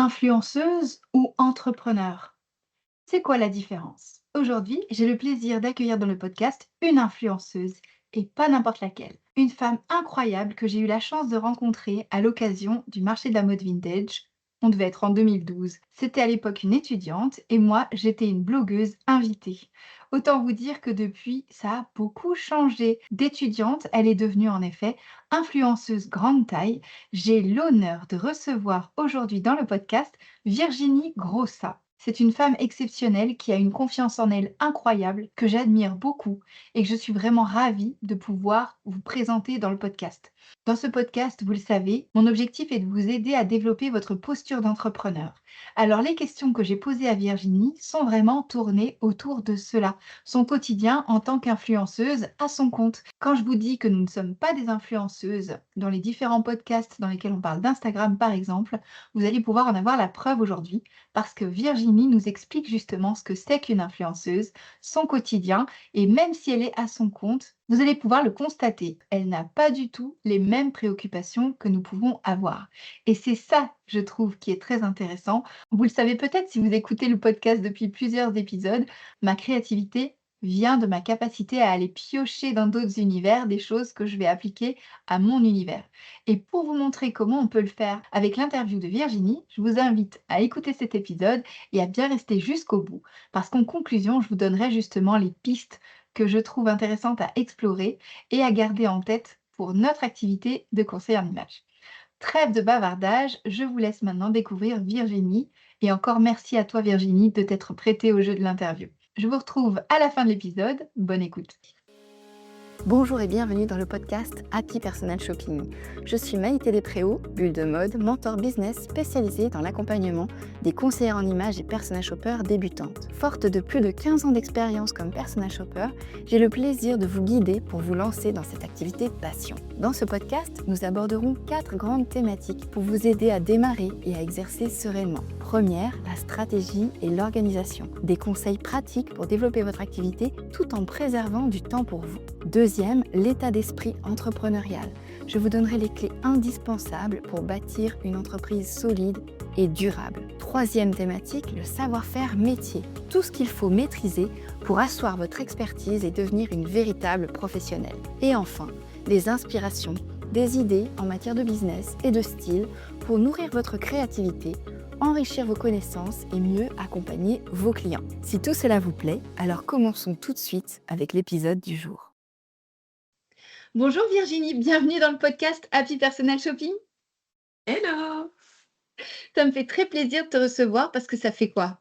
Influenceuse ou entrepreneur? C'est quoi la différence? Aujourd'hui, j'ai le plaisir d'accueillir dans le podcast une influenceuse et pas n'importe laquelle. Une femme incroyable que j'ai eu la chance de rencontrer à l'occasion du marché de la mode vintage. On devait être en 2012. C'était à l'époque une étudiante et moi, j'étais une blogueuse invitée. Autant vous dire que depuis, ça a beaucoup changé. D'étudiante, elle est devenue en effet influenceuse grande taille. J'ai l'honneur de recevoir aujourd'hui dans le podcast Virginie Grossa. C'est une femme exceptionnelle qui a une confiance en elle incroyable, que j'admire beaucoup et que je suis vraiment ravie de pouvoir vous présenter dans le podcast. Dans ce podcast, vous le savez, mon objectif est de vous aider à développer votre posture d'entrepreneur. Alors les questions que j'ai posées à Virginie sont vraiment tournées autour de cela, son quotidien en tant qu'influenceuse à son compte. Quand je vous dis que nous ne sommes pas des influenceuses dans les différents podcasts dans lesquels on parle d'Instagram par exemple, vous allez pouvoir en avoir la preuve aujourd'hui parce que Virginie nous explique justement ce que c'est qu'une influenceuse, son quotidien, et même si elle est à son compte, vous allez pouvoir le constater, elle n'a pas du tout les mêmes préoccupations que nous pouvons avoir. Et c'est ça, je trouve, qui est très intéressant. Vous le savez peut-être si vous écoutez le podcast depuis plusieurs épisodes, ma créativité vient de ma capacité à aller piocher dans d'autres univers des choses que je vais appliquer à mon univers. Et pour vous montrer comment on peut le faire avec l'interview de Virginie, je vous invite à écouter cet épisode et à bien rester jusqu'au bout, parce qu'en conclusion, je vous donnerai justement les pistes que je trouve intéressantes à explorer et à garder en tête pour notre activité de conseil en image. Trêve de bavardage, je vous laisse maintenant découvrir Virginie et encore merci à toi Virginie de t'être prêtée au jeu de l'interview. Je vous retrouve à la fin de l'épisode. Bonne écoute. Bonjour et bienvenue dans le podcast Happy Personal Shopping. Je suis Maïté Despréaux, bulle de mode, mentor business spécialisée dans l'accompagnement des conseillères en images et personal shoppers débutantes. Forte de plus de 15 ans d'expérience comme personal shopper, j'ai le plaisir de vous guider pour vous lancer dans cette activité passion. Dans ce podcast, nous aborderons 4 grandes thématiques pour vous aider à démarrer et à exercer sereinement. Première, la stratégie et l'organisation. Des conseils pratiques pour développer votre activité tout en préservant du temps pour vous. Deuxième, l'état d'esprit entrepreneurial. Je vous donnerai les clés indispensables pour bâtir une entreprise solide et durable. Troisième thématique, le savoir-faire métier. Tout ce qu'il faut maîtriser pour asseoir votre expertise et devenir une véritable professionnelle. Et enfin, les inspirations, des idées en matière de business et de style pour nourrir votre créativité, enrichir vos connaissances et mieux accompagner vos clients. Si tout cela vous plaît, alors commençons tout de suite avec l'épisode du jour. Bonjour Virginie, bienvenue dans le podcast Happy Personal Shopping. Hello! Ça me fait très plaisir de te recevoir parce que ça fait quoi?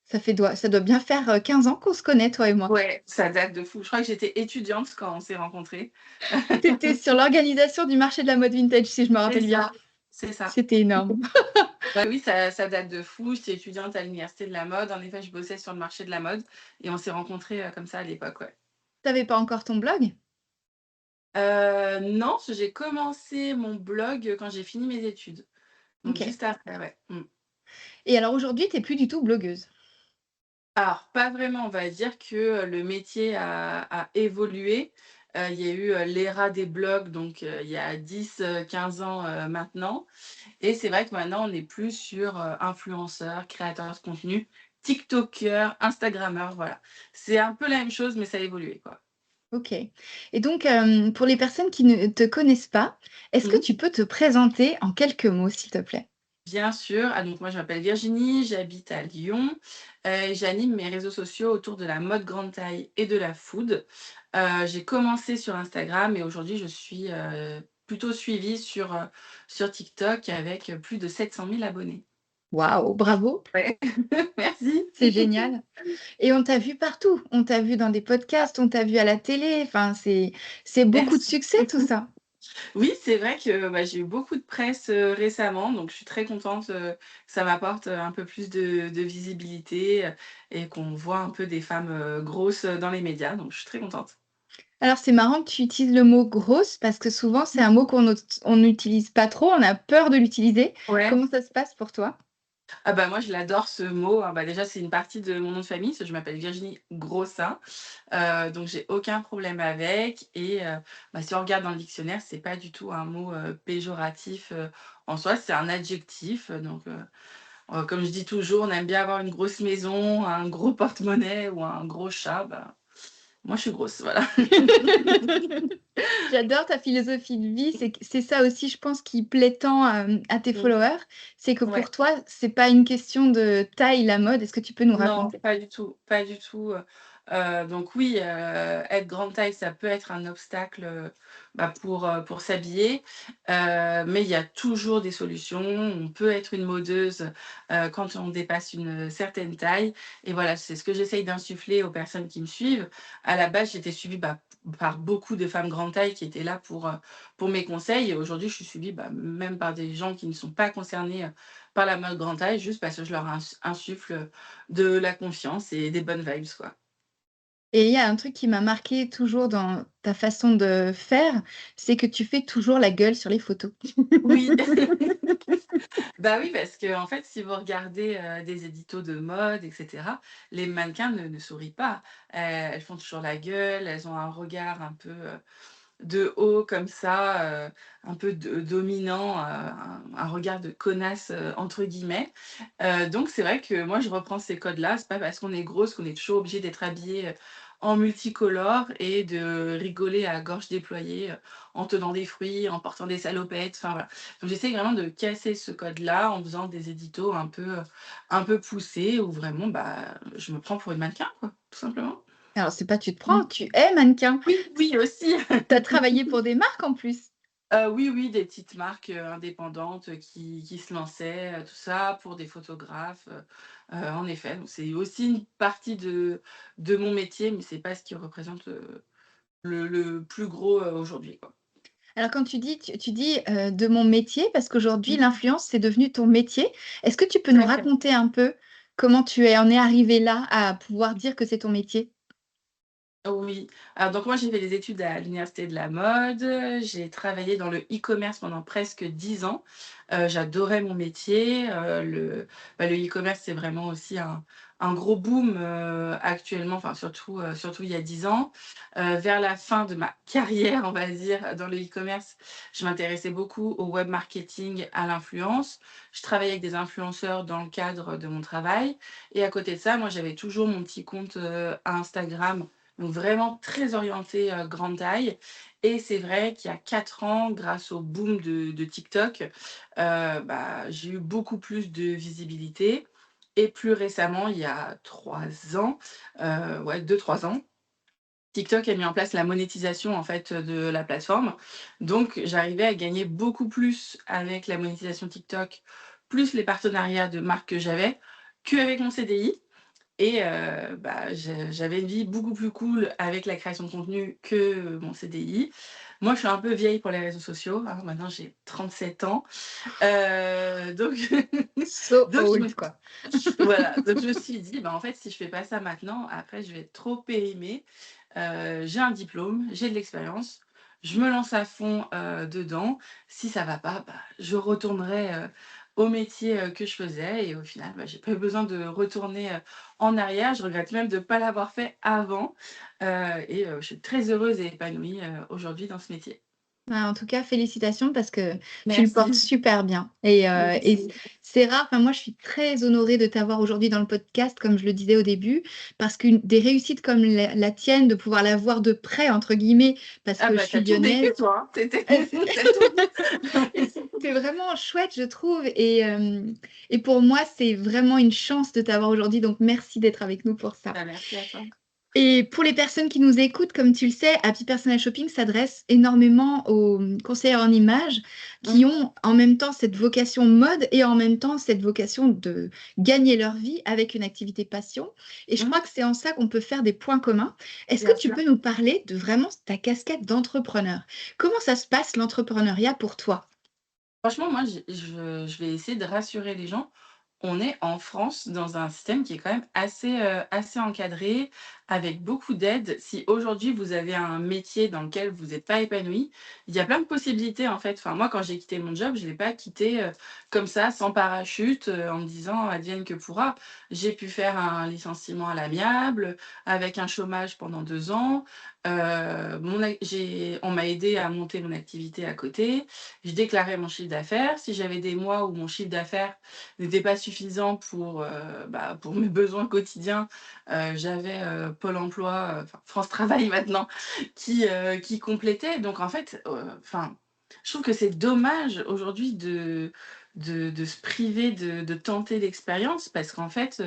Ça doit bien faire 15 ans qu'on se connaît, toi et moi. Ouais, ça date de fou. Je crois que j'étais étudiante quand on s'est rencontrés. C'était sur l'organisation du marché de la mode vintage, si je me C'est rappelle bien. ça, c'est ça. C'était énorme. Bah oui, ça date de fou. J'étais étudiante à l'université de la mode. En effet, je bossais sur le marché de la mode et on s'est rencontrés, comme ça à l'époque, ouais. T'avais pas encore ton blog? Non, j'ai commencé mon blog, quand j'ai fini mes études. Donc OK. juste après, ouais. Mmh. Et alors aujourd'hui, tu es plus du tout blogueuse? Alors, pas vraiment, on va dire que, le métier a évolué. Il y a eu, l'ère des blogs, donc il y a 10, 15 ans, maintenant. Et c'est vrai que maintenant, on est plus sur, influenceurs, créateurs de contenu, tiktokers, instagrammeurs, voilà. C'est un peu la même chose, mais ça a évolué, quoi. OK. Et donc, pour les personnes qui ne te connaissent pas, est-ce que Mmh. tu peux te présenter en quelques mots, s'il te plaît? Bien sûr. Ah donc moi, je m'appelle Virginie, j'habite à Lyon, et j'anime mes réseaux sociaux autour de la mode grande taille et de la food. J'ai commencé sur Instagram et aujourd'hui, je suis, plutôt suivie sur TikTok avec, plus de 700 000 abonnés. Waouh, bravo, Ouais, merci. c'est génial. Et on t'a vu partout. On t'a vu dans des podcasts, on t'a vu à la télé. Enfin, c'est beaucoup de Merci. succès tout ça. Oui, c'est vrai que, bah, j'ai eu beaucoup de presse, récemment, donc je suis très contente, que ça m'apporte, un peu plus de visibilité, et qu'on voit un peu des femmes, grosses, dans les médias, donc je suis très contente. Alors c'est marrant que tu utilises le mot «grosse» parce que souvent c'est un mot on n'utilise pas trop, on a peur de l'utiliser. Ouais. Comment ça se passe pour toi? Ah bah, moi je l'adore ce mot, hein. Bah, déjà c'est une partie de mon nom de famille, parce que je m'appelle Virginie Grossin, donc j'ai aucun problème avec et bah, si on regarde dans le dictionnaire, c'est pas du tout un mot, péjoratif, en soi, c'est un adjectif, donc Comme je dis toujours, on aime bien avoir une grosse maison, un gros porte-monnaie ou un gros chat. Bah, moi, je suis grosse, voilà. J'adore ta philosophie de vie, c'est ça aussi, je pense, qui plaît tant, à tes Mmh. followers, c'est que Ouais. pour toi, c'est pas une question de taille, la mode. Est-ce que tu peux nous Non, raconter? pas du tout, pas du tout, donc oui, être grande taille, ça peut être un obstacle, bah, pour s'habiller, mais il y a toujours des solutions. On peut être une modeuse, quand on dépasse une certaine taille et voilà, c'est ce que j'essaye d'insuffler aux personnes qui me suivent. À la base, j'étais suivie, bah, par beaucoup de femmes grande taille qui étaient là pour mes conseils et aujourd'hui, je suis suivie, bah, même par des gens qui ne sont pas concernés, par la mode grande taille, juste parce que je leur insuffle, de la confiance et des bonnes vibes, quoi. Et il y a un truc qui m'a marqué toujours dans ta façon de faire, c'est que tu fais toujours la gueule sur les photos. Oui. Bah, oui, parce qu'en fait, si vous regardez, des éditos de mode et cetera, les mannequins ne sourient pas. Elles font toujours la gueule, elles ont un regard un peu, de haut comme ça, un peu dominant, un regard de «connasse», entre guillemets. Donc c'est vrai que moi je reprends ces codes-là. C'est pas parce qu'on est grosse qu'on est toujours obligé d'être habillé, en multicolore et de rigoler à gorge déployée, en tenant des fruits, en portant des salopettes, enfin voilà. Donc j'essaye vraiment de casser ce code-là en faisant des éditos un peu poussés où vraiment, bah, je me prends pour une mannequin quoi, tout simplement. Alors c'est pas tu te prends, Mmh. tu es mannequin. Oui, oui aussi. Tu as travaillé pour des marques en plus? Oui, oui, des petites marques, indépendantes, qui se lançaient, tout ça, pour des photographes, en effet. Donc c'est aussi une partie de mon métier, mais c'est pas ce qui représente, le plus gros, aujourd'hui, quoi. Alors quand tu dis, «de mon métier» parce qu'aujourd'hui Mmh. l'influence, c'est devenu ton métier. Est-ce que tu peux Tout nous à fait. raconter un peu comment tu en es arrivé là, à pouvoir dire que c'est ton métier? Oui. Alors donc moi, j'ai fait des études à l'université de la mode, j'ai travaillé dans le e-commerce pendant presque 10 ans. J'adorais mon métier, le e-commerce, c'est vraiment aussi un gros boom, actuellement, enfin surtout il y a 10 ans. Vers la fin de ma carrière, on va dire, dans le e-commerce, je m'intéressais beaucoup au web marketing, à l'influence. Je travaillais avec des influenceurs dans le cadre de mon travail et à côté de ça, moi, j'avais toujours mon petit compte, Instagram donc vraiment très orienté, grande taille et c'est vrai qu'il y a 4 ans, grâce au boom de TikTok, bah, j'ai eu beaucoup plus de visibilité et plus récemment, il y a 3 ans, ouais 2-3 ans, TikTok a mis en place la monétisation en fait, de la plateforme. Donc j'arrivais à gagner beaucoup plus avec la monétisation TikTok, plus les partenariats de marques que j'avais, qu'avec mon CDI. Et bah, j'avais une vie beaucoup plus cool avec la création de contenu que mon CDI. Moi, je suis un peu vieille pour les réseaux sociaux, hein, maintenant j'ai 37 ans. Donc So donc je me old quoi. voilà, donc je me suis dit: «Bah, en fait, si je fais pas ça maintenant, après je vais être trop périmée». J'ai un diplôme, j'ai de l'expérience, je me lance à fond, dedans. Si ça va pas, bah, je retournerai, au métier, que je faisais et au final, bah, j'ai pas eu besoin de retourner, en arrière. Je regrette même de pas l'avoir fait avant, et je suis très heureuse et épanouie, aujourd'hui dans ce métier. Bah, en tout cas, félicitations parce que tu le portes Merci. super bien et Merci. c'est rare. Enfin, moi, je suis très honorée de t'avoir aujourd'hui dans le podcast, comme je le disais au début, parce qu'une des réussites comme la tienne, de pouvoir la voir «de près» entre guillemets, parce Ah que je bah, tu suis as tout vécu lyonnaise. toi, hein. Heu, c'est Tu as tout et vu. c'est vraiment chouette, je trouve et pour moi, c'est vraiment une chance de t'avoir aujourd'hui, donc merci d'être avec nous pour ça. Bah, merci à toi. Et pour les personnes qui nous écoutent, comme tu le sais, Happy Personal Shopping s'adresse énormément aux, conseillères en images qui Mmh. ont en même temps cette vocation mode et en même temps cette vocation de gagner leur vie avec une activité passion et je Mmh. crois que c'est en ça qu'on peut faire des points communs. Est-ce que Bien tu sûr. peux nous parler de vraiment ta casquette d'entrepreneur? Comment ça se passe l'entrepreneuriat pour toi? Franchement, moi, je vais essayer de rassurer les gens. On est en France dans un système qui est quand même assez, assez encadré, avec beaucoup d'aide. Si aujourd'hui vous avez un métier dans lequel vous n'êtes pas épanoui, il y a plein de possibilités en fait. Enfin moi quand j'ai quitté mon job, je l'ai pas quitté, comme ça sans parachute, en me disant: «Advienne que pourra». J'ai pu faire un licenciement à l'amiable, avec un chômage pendant 2 ans. Mon ac j'ai On m'a aidé à monter mon activité à côté. Je déclarais mon chiffre d'affaires. Si j'avais des mois où mon chiffre d'affaires n'était pas suffisant pour mes besoins quotidiens, j'avais, Pôle emploi, enfin France Travail maintenant, qui complétait. Donc en fait, enfin, je trouve que c'est dommage aujourd'hui de se priver de tenter l'expérience parce qu'en fait,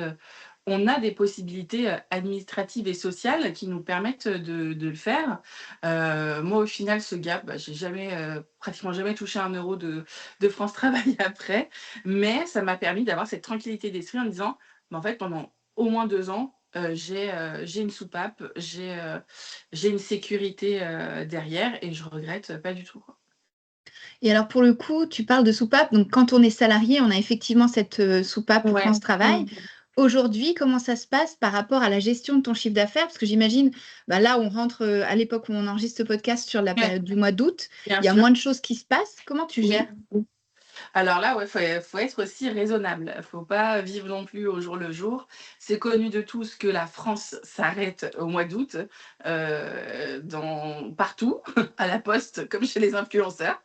on a des possibilités, administratives et sociales qui nous permettent, de le faire. Moi au final ce gap, j'ai jamais, pratiquement jamais touché 1 € de France Travail après, mais ça m'a permis d'avoir cette tranquillité d'esprit en me disant: «Bah, en fait pendant au moins 2 ans, j'ai une soupape, j'ai une sécurité, derrière et je regrette pas du tout, quoi». Et alors pour le coup, tu parles de soupape, donc quand on est salarié, on a effectivement cette, soupape Ouais. France Travail. Mmh. Aujourd'hui, comment ça se passe par rapport à la gestion de ton chiffre d'affaires? Parce que j'imagine, bah, là, on rentre, à l'époque où on enregistre ce podcast sur la Ouais, période du mois d'août. bien Il y a sûr. moins de choses qui se passent. Comment tu Oui. gères? Alors là, ouais, faut être aussi raisonnable. Faut pas vivre non plus au jour le jour. C'est connu de tous que la France s'arrête au mois d'août, dans partout, à la poste comme chez les influenceurs.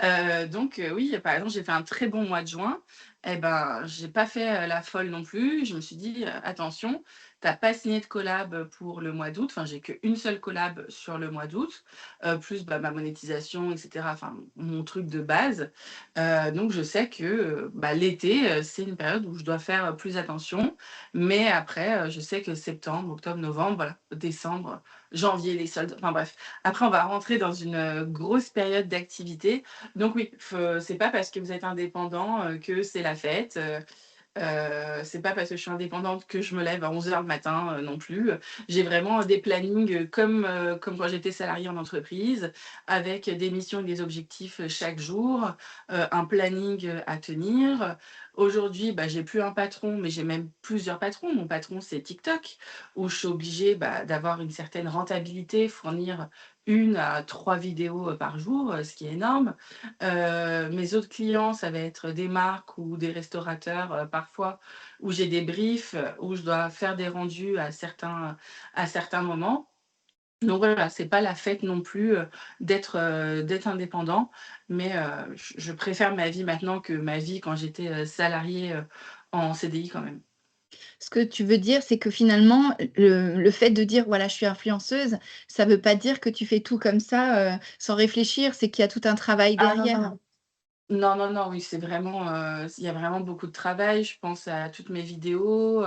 Oui, par exemple, j'ai fait un très bon mois de juin et ben, j'ai pas fait, la folle non plus. Je me suis dit: «Attention, tu as pas signé de collab, pour le mois d'août». Enfin, j'ai qu'une seule collab sur le mois d'août, plus, ma monétisation et cetera, enfin, mon truc de base. Donc je sais que, l'été, c'est une période où je dois faire, plus attention. Mais après, je sais que septembre, octobre, novembre, voilà, décembre, janvier, les soldes, enfin bref. Après on va rentrer dans une, grosse période d'activité. Donc oui, c'est pas parce que vous êtes indépendant, que c'est la fête, c'est pas parce que je suis indépendante que je me lève à 11 heures le matin, non plus. J'ai vraiment des plannings, comme quand j'étais salariée en entreprise, avec des missions et des objectifs, chaque jour, un planning, à tenir. Aujourd'hui, j'ai plus un patron, mais j'ai même plusieurs patrons. Mon patron, c'est TikTok, où je suis obligée, d'avoir une certaine rentabilité, fournir 1 à 3 vidéos, par jour, ce qui est énorme. Mes autres clients, ça va être des marques ou des restaurateurs, parfois, où j'ai des briefs, où je dois faire des rendus à certains moments. Donc voilà, c'est pas la fête non plus, d'être indépendant, mais je préfère ma vie maintenant que ma vie quand j'étais, salariée, en CDI quand même. Ce que tu veux dire, c'est que finalement, le fait de dire: «Voilà, je suis influenceuse», ça veut pas dire que tu fais tout comme ça, sans réfléchir, c'est qu'il y a tout un travail Ah non, derrière. non. Non, non, non, oui, c'est vraiment, il y a vraiment beaucoup de travail. Je pense à toutes mes vidéos,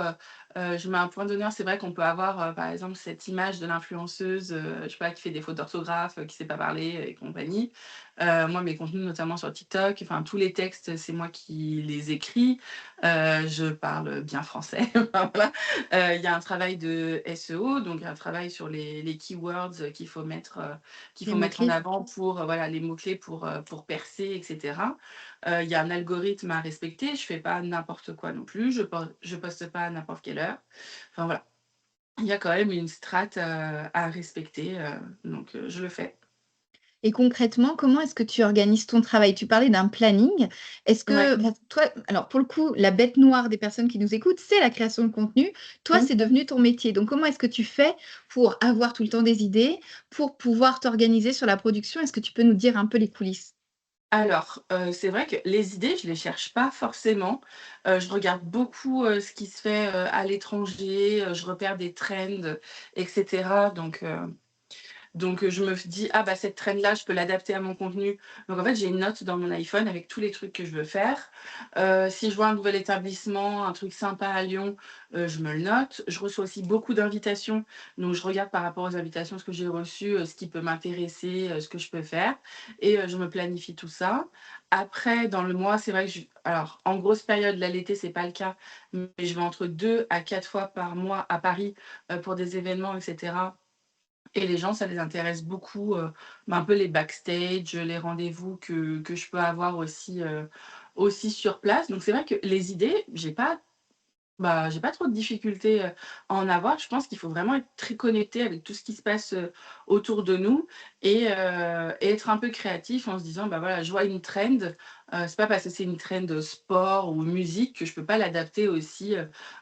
je mets un point d'honneur. C'est vrai qu'on peut avoir, par exemple, cette image de l'influenceuse, je sais pas, qui fait des fautes d'orthographe, qui sait pas parler et compagnie. Moi, mes contenus, notamment sur TikTok, enfin, tous les textes, c'est moi qui les écris. Je parle bien français, enfin, voilà. Il y a un travail de SEO, donc un travail sur les keywords, qu'il Les faut mettre en mots-clés. avant pour, voilà, les mots-clés pour percer et cetera. Il y a un algorithme à respecter, je fais pas n'importe quoi non plus, je poste pas à n'importe quelle heure. Enfin voilà, il y a quand même une strate, à respecter, je le fais. Et concrètement, comment est-ce que tu organises ton travail? Tu parlais d'un planning. Est-ce Ouais. que enfin, toi alors pour le coup, la bête noire des personnes qui nous écoutent, c'est la création de contenu. Toi, Mmh. c'est devenu ton métier. Donc comment est-ce que tu fais pour avoir tout le temps des idées, pour pouvoir t'organiser sur la production? Est-ce que tu peux nous dire un peu les coulisses? Alors, c'est vrai que les idées, je les cherche pas forcément. Je regarde beaucoup, ce qui se fait, à l'étranger, je repère des trends et cetera. Je me dis: «Ah bah, cette trend-là, je peux l'adapter à mon contenu». Donc en fait, j'ai une note dans mon iPhone avec tous les trucs que je veux faire. Si je vois un nouvel établissement, un truc sympa à Lyon, je me le note. Je reçois aussi beaucoup d'invitations, donc je regarde par rapport aux invitations, ce que j'ai reçu, ce qui peut m'intéresser, ce que je peux faire et je me planifie tout ça. Après, dans le mois, c'est vrai que alors en grosse période, là, l'été, c'est pas le cas, mais je vais entre 2 à 4 fois par mois à Paris, pour des événements et cetera. Et les gens, ça les intéresse beaucoup, un peu les backstage, les rendez-vous que je peux avoir aussi sur place. Donc c'est vrai que les idées, j'ai pas Bah, j'ai pas trop de difficultés, à en avoir. Je pense qu'il faut vraiment être très connecté avec tout ce qui se passe, autour de nous et être un peu créatif en se disant: «Bah, voilà, je vois une trend, c'est pas parce que c'est une trend, sport ou musique que je peux pas l'adapter aussi,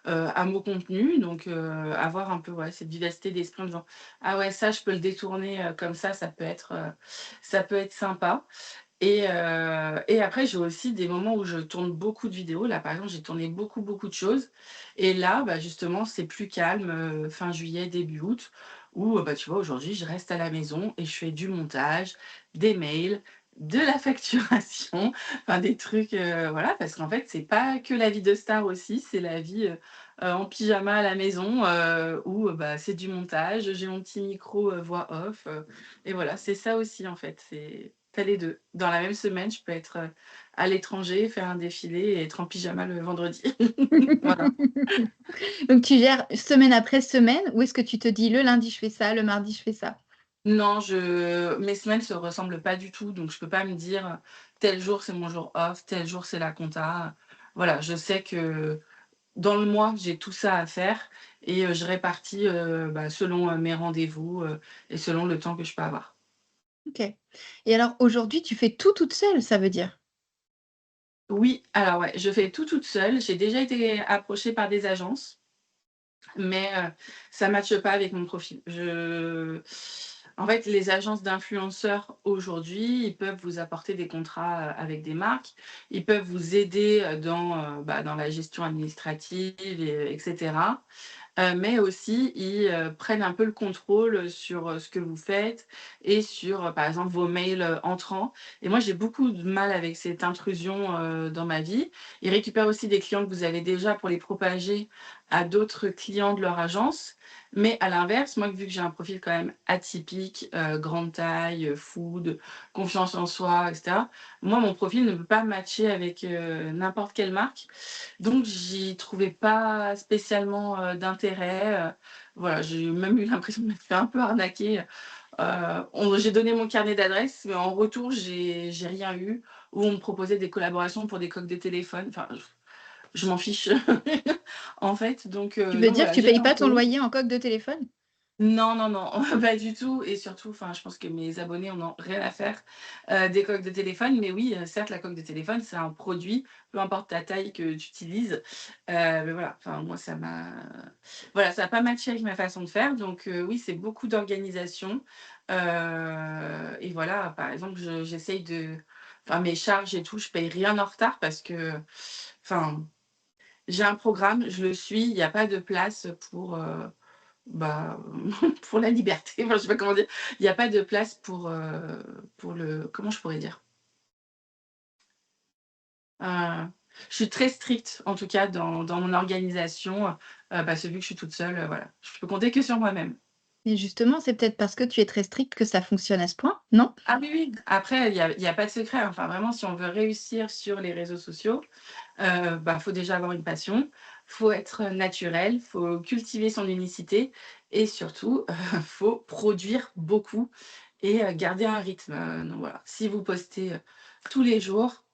à mon contenu». Donc avoir un peu, ouais, cette vivacité d'esprit en disant: «Ah ouais, ça, je peux le détourner, comme ça peut être sympa». Et après, j'ai aussi des moments où je tourne beaucoup de vidéos. Là, par exemple, j'ai tourné beaucoup, beaucoup de choses et là, bah, justement, c'est plus calme, fin juillet, début août où, bah, tu vois, aujourd'hui, je reste à la maison et je fais du montage, des mails, de la facturation, enfin des trucs, voilà, parce qu'en fait, c'est pas que la vie de star aussi, c'est la vie, en pyjama à la maison, où, bah, c'est du montage, j'ai mon petit micro, voix off, et voilà, c'est ça aussi, en fait, tu les 2. Dans la même semaine, je peux être, à l'étranger, faire un défilé et être en pyjama le vendredi. Voilà. Donc tu gères semaine après semaine ou est-ce que tu te dis: «Le lundi, je fais ça, le mardi, je fais ça»? Non, mes semaines se ressemblent pas du tout, donc je peux pas me dire, tel jour c'est mon jour off, tel jour c'est la compta. Voilà, je sais que dans le mois, j'ai tout ça à faire et je répartis, bah, selon, mes rendez-vous, et selon le temps que je peux avoir. OK. Et alors aujourd'hui, tu fais tout toute seule, ça veut dire? Oui, alors ouais, je fais tout toute seule. J'ai déjà été approchée par des agences. Mais ça matche pas avec mon profil. En fait, les agences d'influenceurs aujourd'hui, ils peuvent vous apporter des contrats, avec des marques. Ils peuvent vous aider, bah, dans la gestion administrative et mais aussi ils, prennent un peu le contrôle sur, ce que vous faites et sur, par exemple, vos mails, entrants. Et moi, j'ai beaucoup de mal avec cette intrusion, dans ma vie. Ils récupèrent aussi des clients que vous avez déjà pour les propager à d'autres clients de leur agence. Mais à l'inverse, moi, vu que j'ai un profil quand même atypique, grande taille, food, confiance en soi et cetera, moi, mon profil ne peut pas matcher avec, n'importe quelle marque. Donc j'y trouvais pas spécialement, d'intérêt, voilà, j'ai même eu l'impression de m'être fait un peu arnaquer, j'ai donné mon carnet d'adresses, mais en retour, j'ai rien eu, où on me proposait des collaborations pour des coques de téléphone, enfin, je m'en fiche, en fait, Tu veux donc dire que voilà, tu j'ai payes pas ton tenté. loyer en coque de téléphone? Non, non, non, pas du tout et surtout, enfin, je pense que mes abonnés en ont rien à faire, des coques de téléphone. Mais oui, certes, la coque de téléphone, c'est un produit, peu importe ta taille que tu utilises, mais voilà, enfin, moi, voilà, ça a pas matché avec ma façon de faire donc oui, c'est beaucoup d'organisation, et voilà, par exemple, j'essaye enfin, mes charges et tout, je paye rien en retard parce que, enfin, j'ai un programme, je le suis, il y a pas de place pour, bah, pour la liberté, enfin, je sais pas comment dire. Il y a pas de place pour le comment je pourrais dire? Heu, je suis très stricte, en tout cas, dans mon organisation, parce que vu que je suis toute seule, voilà, je peux compter que sur moi-même. Et justement, c'est peut-être parce que tu es très stricte que ça fonctionne à ce point, non? Ah oui, oui, après il y a pas de secret, hein. Enfin, vraiment, si on veut réussir sur les réseaux sociaux, bah, faut déjà avoir une passion, faut être naturel, faut cultiver son unicité et surtout, faut produire beaucoup et garder un rythme, donc voilà. Si vous postez, tous les jours,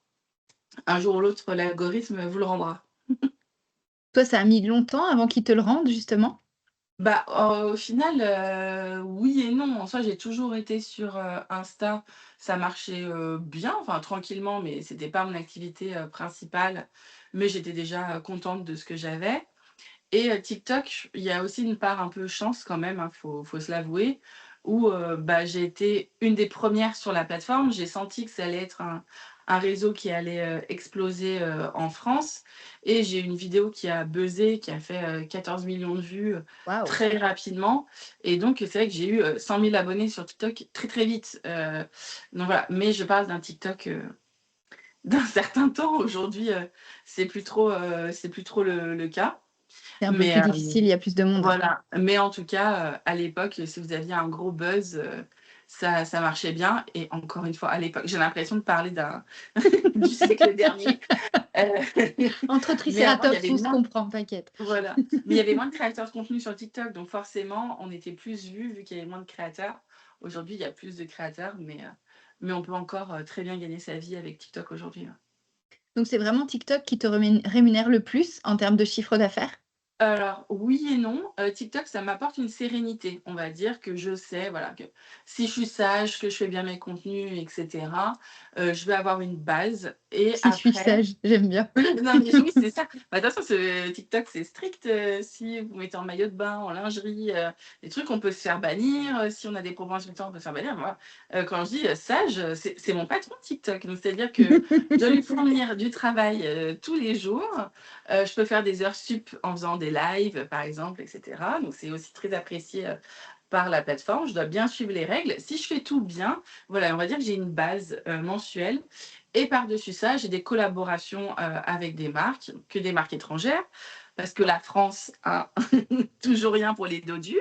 un jour ou l'autre, l'algorithme vous le rendra. Toi, ça a mis longtemps avant qu'ils te le rendent, justement? Bah, au final, oui et non. En soi, j'ai toujours été sur, Insta. Ça marchait, bien, enfin tranquillement, mais c'était pas mon activité, principale. Mais j'étais déjà, contente de ce que j'avais. Et TikTok, il y a aussi une part un peu chance quand même, hein, faut se l'avouer, où, bah, j'ai été une des premières sur la plateforme. J'ai senti que ça allait être un réseau qui allait, exploser, en France et j'ai une vidéo qui a buzzé, qui a fait, 14 000 000 de vues, Waouh! très rapidement et donc c'est vrai que j'ai eu, 100 000 abonnés sur TikTok très, très vite, donc voilà. Mais je parle d'un TikTok, d'un certain temps. Aujourd'hui, c'est plus trop le cas. C'est un peu Mais plus difficile, il y a plus de monde. voilà, mais en tout cas, à l'époque, si vous aviez un gros buzz, ça marchait bien et encore une fois, à l'époque, j'ai l'impression de parler du siècle dernier, Entre mais avant, il y tricératops, avait on se moins comprend, t'inquiète. voilà, mais il y avait moins de créateurs de contenu sur TikTok, donc forcément, on était plus vus, vu qu'il y avait moins de créateurs. Aujourd'hui, il y a plus de créateurs, mais on peut encore, très bien gagner sa vie avec TikTok aujourd'hui, ouais. Donc c'est vraiment TikTok qui te rémunère le plus en termes de chiffre d'affaires? Alors oui et non, TikTok, ça m'apporte une sérénité. On va dire que je sais, voilà, que si je suis sage, que je fais bien mes contenus et cetera, je vais avoir une base et Si je suis après sage, j'aime bien. non, mais oui, c'est ça. Bah, de toute façon, TikTok, c'est strict, si vous mettez en maillot de bain, en lingerie, des trucs, on peut se faire bannir, si on a des propos insultants, on peut se faire bannir. Moi, quand je dis, sage, c'est mon patron TikTok. Donc c'est-à-dire que je dois lui fournir du travail, tous les jours. Je peux faire des heures sup en faisant des lives, par exemple et cetera. Donc c'est aussi très apprécié, par la plateforme. Je dois bien suivre les règles. Si je fais tout bien, voilà, on va dire que j'ai une base, mensuelle et par-dessus ça, j'ai des collaborations, avec des marques, que des marques étrangères, parce que la France a toujours rien pour les dodus.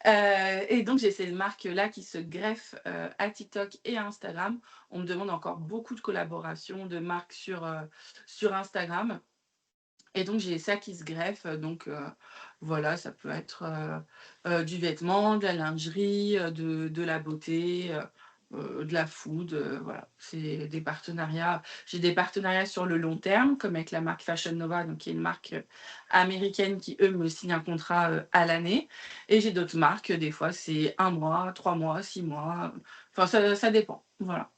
Et donc j'ai ces marques-là qui se greffent, à TikTok et à Instagram. On me demande encore beaucoup de collaborations de marques sur Instagram et donc j'ai ça qui se greffe, donc voilà, ça peut être, du vêtement, de la lingerie, de la beauté, de la food, voilà. C'est des partenariats j'ai des partenariats sur le long terme, comme avec la marque Fashion Nova, donc qui est une marque, américaine qui, eux, me signent un contrat, à l'année et j'ai d'autres marques, des fois c'est 1 mois, 3 mois, 6 mois, enfin ça dépend, voilà.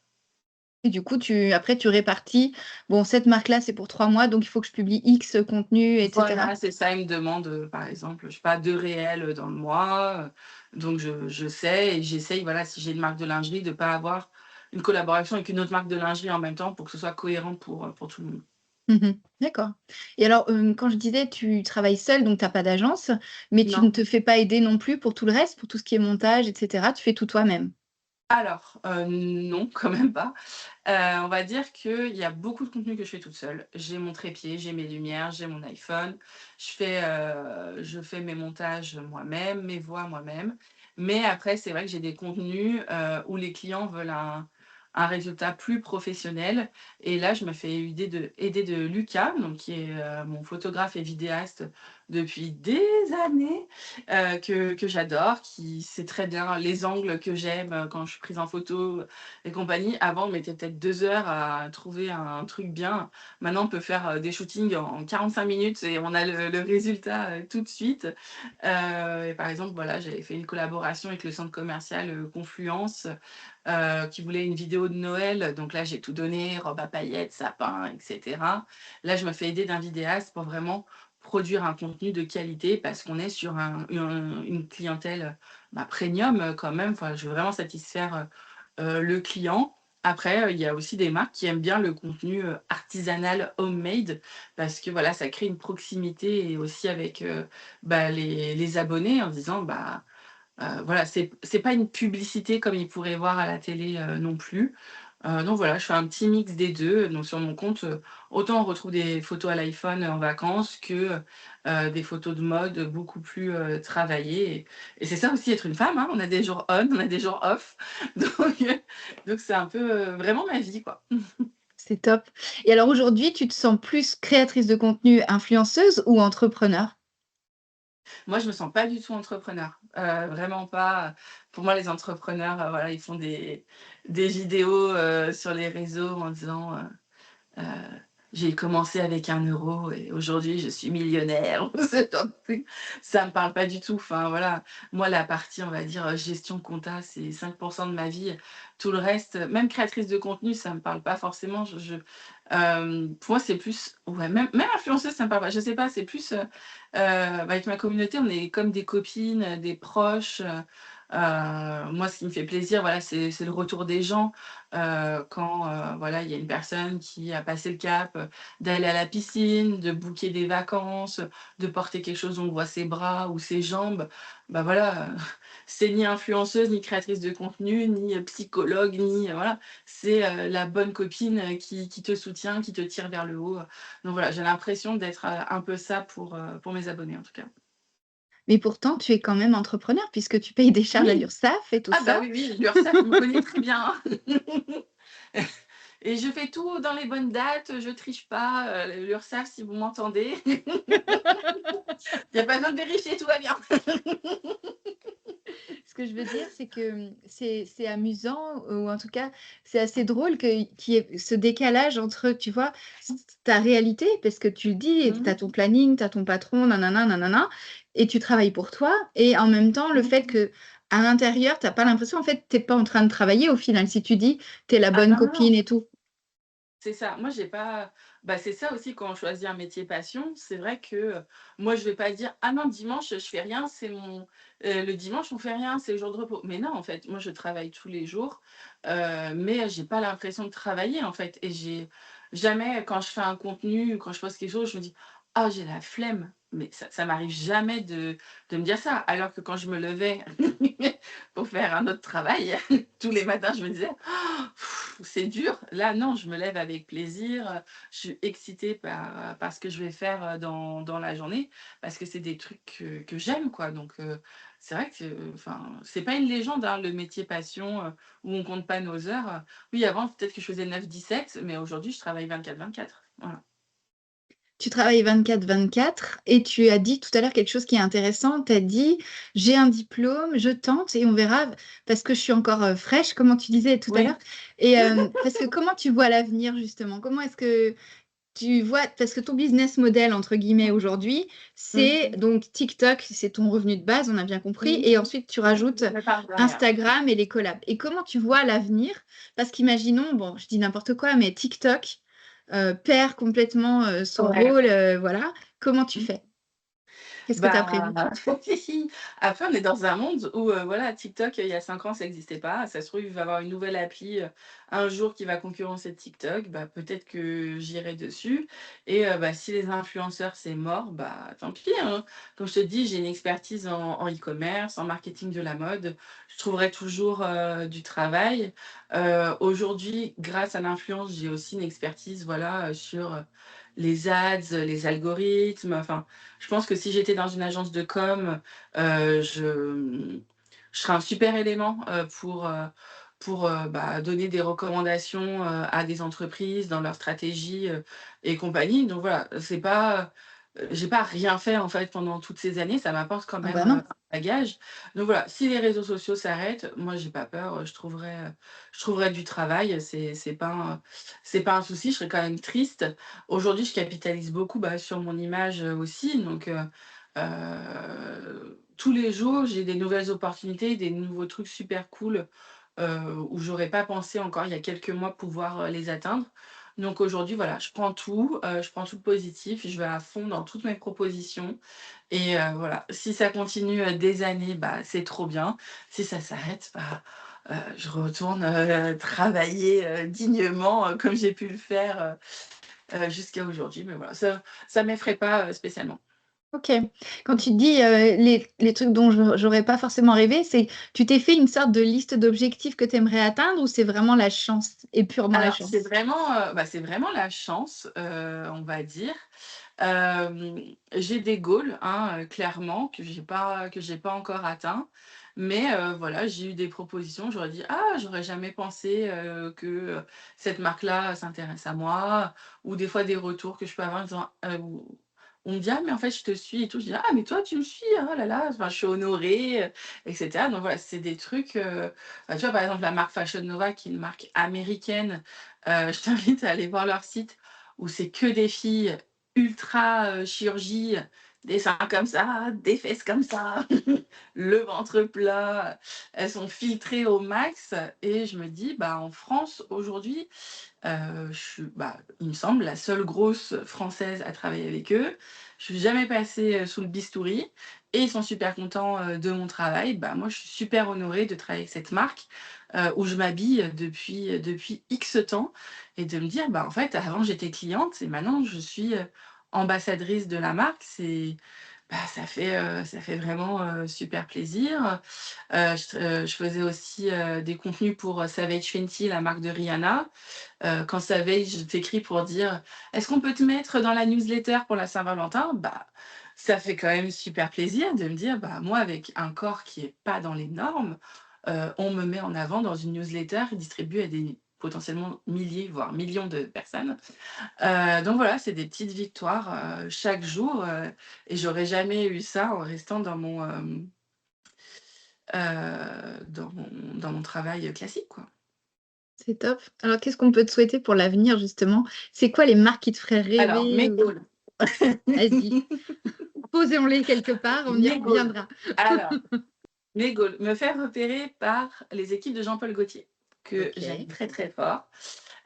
Et du coup, après tu répartis: «Bon, cette marque-là, c'est pour 3 mois, donc il faut que je publie X contenu» et cetera? Voilà, c'est ça. Ils me demandent, par exemple, je sais pas, 2 réels, dans le mois, donc je sais et j'essaye, voilà, si j'ai une marque de lingerie, de pas avoir une collaboration avec une autre marque de lingerie en même temps pour que ce soit cohérent pour tout le monde. Mmh. D'accord. Et alors, quand je disais tu travailles seule, donc tu as pas d'agence, mais tu ne Non. te fais pas aider non plus pour tout le reste, pour tout ce qui est montage et cetera, tu fais tout toi-même? Alors, non, quand même pas. On va dire qu'il y a beaucoup de contenu que je fais toute seule. J'ai mon trépied, j'ai mes lumières, j'ai mon iPhone. Je fais mes montages moi-même, mes voix moi-même. Mais après, c'est vrai que j'ai des contenus, où les clients veulent un résultat plus professionnel et là, je me fais aider de Lucas, donc qui est, mon photographe et vidéaste depuis des années, que j'adore, qui sait très bien les angles que j'aime, quand je suis prise en photo et compagnie. Avant, on mettait peut-être 2 heures à trouver un truc bien. Maintenant, on peut faire, des shootings en 45 minutes et on a le résultat, tout de suite. Et par exemple, voilà, j'avais fait une collaboration avec le centre commercial, Confluence, qui voulait une vidéo de Noël. Donc là, j'ai tout donné, robe à paillettes, sapin et cetera. Là, je me fais aider d'un vidéaste pour vraiment produire un contenu de qualité parce qu'on est sur une clientèle, bah, premium, quand même. Enfin, je veux vraiment satisfaire, le client. Après, il y a aussi des marques qui aiment bien le contenu, artisanal homemade parce que voilà, ça crée une proximité et aussi avec, bah, les abonnés en disant: «Bah, voilà, c'est pas une publicité comme ils pourraient voir à la télé, non plus. Donc voilà, je fais un petit mix des 2. Donc sur mon compte, autant on retrouve des photos à l'iPhone en vacances que, des photos de mode beaucoup plus, travaillées et c'est ça aussi être une femme, hein, on a des jours on, on a des jours off. Donc c'est un peu, vraiment ma vie, quoi. C'est top. Et alors aujourd'hui, tu te sens plus créatrice de contenu, influenceuse ou entrepreneur? Moi, je me sens pas du tout entrepreneur, vraiment pas. Pour moi, les entrepreneurs, voilà, ils font des vidéos, sur les réseaux en disant, Heu, j'ai commencé avec 1 € et aujourd'hui je suis millionnaire ou ce genre de truc. Ça me parle pas du tout. Enfin voilà, moi la partie on va dire, gestion compta, c'est 5 de ma vie. Tout le reste, même créatrice de contenu, ça me parle pas forcément. Pour moi c'est plus ouais, même influenceuse, ça me parle pas. Je sais pas, c'est plus, bah, avec ma communauté, on est comme des copines, des proches, moi ce qui me fait plaisir, voilà, c'est le retour des gens. Quand, voilà, il y a une personne qui a passé le cap, d'aller à la piscine, de booker des vacances, de porter quelque chose, on voit ses bras ou ses jambes. Bah, voilà, c'est ni influenceuse, ni créatrice de contenu, ni, psychologue, ni, voilà, c'est, la bonne copine, qui te soutient, qui te tire vers le haut. Donc voilà, j'ai l'impression d'être, un peu ça pour mes abonnés, en tout cas. Mais pourtant, tu es quand même entrepreneur puisque tu payes des charges à Oui! l'URSSAF et tout Ah bah, ça. oui, oui, l'Urssaf me connaît très bien. Et je fais tout dans les bonnes dates, je triche pas, l'Urssaf si vous m'entendez. Il y a pas besoin de vérifier, tout va bien. Parce que je veux dire, c'est que, c'est amusant ou en tout cas, c'est assez drôle que qu'il y ait ce décalage entre, tu vois, ta réalité parce que tu le dis, tu Mmh. as ton planning, tu as ton patron, nanana, nanana et tu travailles pour toi et en même temps, le fait Mmh. qu'à l'intérieur, tu as pas l'impression en fait, tu es pas en train de travailler au final, si tu dis: «Tu es la Ah bonne non, non, non. copine et tout». C'est ça. Moi, j'ai pas c'est ça aussi quand on choisit un métier passion, c'est vrai que, moi, je vais pas dire: «Ah non, dimanche, je fais rien, c'est mon le dimanche, on fait rien, c'est le jour de repos». Mais non, en fait, moi, je travaille tous les jours, mais j'ai pas l'impression de travailler, en fait et j'ai jamais quand je fais un contenu ou quand je poste quelque chose, je me dis: «Ah, j'ai la flemme». Mais ça m'arrive jamais de me dire ça. Alors que quand je me levais pour faire un autre travail, tous les matins, je me disais: C'est dur. Là, non, je me lève avec plaisir, je suis excitée par ce que je vais faire, dans la journée, parce que c'est des trucs que j'aime, quoi. Donc c'est vrai que, enfin, c'est pas une légende, hein, le métier passion, où on compte pas nos heures, Oui, avant, peut-être que je faisais 9-17, mais aujourd'hui, je travaille 24-24. Voilà. Tu travailles 24/24 et tu as dit tout à l'heure quelque chose qui est intéressant. Tu as dit: «J'ai un diplôme, je tente et on verra parce que je suis encore, fraîche», comment tu disais tout à l'heure Oui. et parce que comment tu vois l'avenir justement? Comment est-ce que tu vois parce que ton «business model» entre guillemets aujourd'hui, c'est Mmh. donc TikTok, c'est ton revenu de base, on a bien compris Oui. et ensuite tu rajoutes Ne parle de rien. Instagram et les collabs et comment tu vois l'avenir? Parce qu'imaginons, bon, je dis n'importe quoi, mais TikTok, perd complètement, son Ouais. rôle, voilà. Comment tu fais? Qu'est-ce que tu as Bah, prévu? après on est dans un monde où, voilà, TikTok, il y a 5 ans, ça existait pas. Ça se trouve, il va y avoir une nouvelle appli, un jour qui va concurrencer TikTok, bah, peut-être que j'irai dessus et si les influenceurs, c'est mort, bah, tant pis, hein. Comme je te dis, j'ai une expertise en e-commerce, en marketing de la mode. Je trouverai toujours, du travail. Aujourd'hui, grâce à l'influence, j'ai aussi une expertise, voilà, sur, les ads, les algorithmes, enfin, je pense que si j'étais dans une agence de com, je serais un super élément, donner des recommandations, à des entreprises dans leur stratégie, et compagnie. Donc voilà, c'est pas, j'ai pas rien fait en fait pendant toutes ces années, ça m'apporte quand Ah même, bah, non. un bagage. Donc voilà, si les réseaux sociaux s'arrêtent, moi j'ai pas peur, je trouverai du travail, c'est pas un souci, je serais quand même triste. Aujourd'hui, je capitalise beaucoup, sur mon image, aussi, donc tous les jours, j'ai des nouvelles opportunités, des nouveaux trucs super cool, où j'aurais pas pensé encore il y a quelques mois pouvoir, les atteindre. Donc aujourd'hui, voilà, je prends tout le positif, je vais à fond dans toutes mes propositions et voilà. Si ça continue, des années, bah, c'est trop bien. Si ça s'arrête, je retourne, travailler, dignement, comme j'ai pu le faire, jusqu'à aujourd'hui, mais voilà, ça m'effraie pas, spécialement. OK. Quand tu dis, les trucs dont j'aurais pas forcément rêvé, c'est tu t'es fait une sorte de liste d'objectifs que tu aimerais atteindre ou c'est vraiment la chance et purement la Alors chance? c'est vraiment la chance, on va dire. J'ai des goals, hein, clairement que j'ai pas encore atteints, mais voilà, j'ai eu des propositions, j'aurais dit: «Ah, j'aurais jamais pensé, que, cette marque-là s'intéresse à moi», ou des fois des retours que je peux avoir en disant, où on me dit: «Ah mais en fait je te suis et tout». Je dis: «Ah mais toi tu me suis? Oh là là», enfin je suis honorée, et cetera. Donc voilà, c'est des trucs, tu vois par exemple la marque Fashion Nova qui est une marque américaine, je t'invite à aller voir leur site où c'est que des filles ultra, chirurgie, des seins comme ça, des fesses comme ça, le ventre plat, elles sont filtrées au max et je me dis: «Bah, en France aujourd'hui, je suis, il me semble la seule grosse française à travailler avec eux. Je suis jamais passée, sous le bistouri et ils sont super contents, de mon travail. Bah, moi, je suis super honorée de travailler avec cette marque, où je m'habille, depuis X temps et de me dire: «Bah, en fait, avant j'étais cliente et maintenant je suis, ambassadrice de la marque». Ça fait vraiment, super plaisir. Je faisais aussi, des contenus pour, Savage Fenty, la marque de Rihanna. Quand Savage t'écrit pour dire: «Est-ce qu'on peut te mettre dans la newsletter pour la Saint-Valentin?» Bah, ça fait quand même super plaisir de me dire: «Bah, moi avec un corps qui est pas dans les normes, on me met en avant dans une newsletter distribuée à des potentiellement milliers, voire millions de personnes». Donc voilà, c'est des petites victoires, chaque jour, et j'aurais jamais eu ça en restant dans mon travail, classique, quoi. C'est top. Alors qu'est-ce qu'on peut te souhaiter pour l'avenir justement? C'est quoi les marques qui te feraient Alors rêver mes ou goals. vas-y, posons-les quelque part, on y Mes goals. reviendra. Alors, mes goals, me faire repérer par les équipes de Jean-Paul Gaultier, que j'aime OK. très, très fort.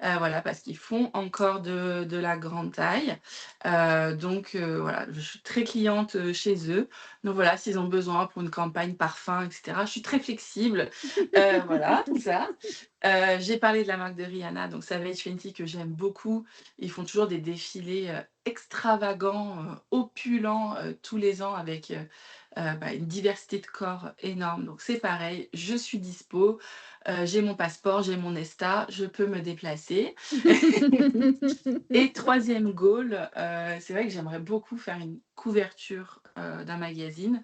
Voilà, parce qu'ils font encore de la grande taille. Voilà, je suis très cliente, chez eux. Donc voilà, s'ils ont besoin pour une campagne parfum et cetera, je suis très flexible. Voilà, tout ça. J'ai parlé de la marque de Rihanna, donc Savage Fenty que j'aime beaucoup. Ils font toujours des défilés, extravagants, opulents, tous les ans avec, une diversité de corps énorme. Donc c'est pareil, je suis dispo, j'ai mon passeport, j'ai mon ESTA, je peux me déplacer. Et troisième goal, c'est vrai que j'aimerais beaucoup faire une couverture, d'un magazine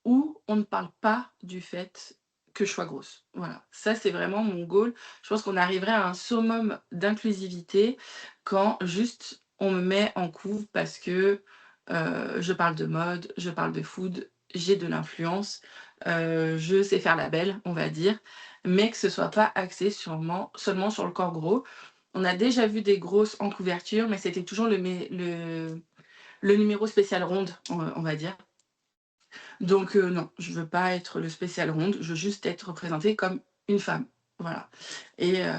où on ne parle pas du fait que je sois grosse. Voilà, ça c'est vraiment mon goal. Je pense qu'on arriverait à un summum d'inclusivité quand juste on me met en couve parce que, je parle de mode, je parle de food, j'ai de l'influence, je sais faire la belle, on va dire, mais que ce soit pas axé seulement sur le corps gros. On a déjà vu des grosses en couverture, mais c'était toujours le numéro spécial ronde, on va dire. Donc non, je veux pas être le spécial ronde, je veux juste être représentée comme une femme. Voilà et heu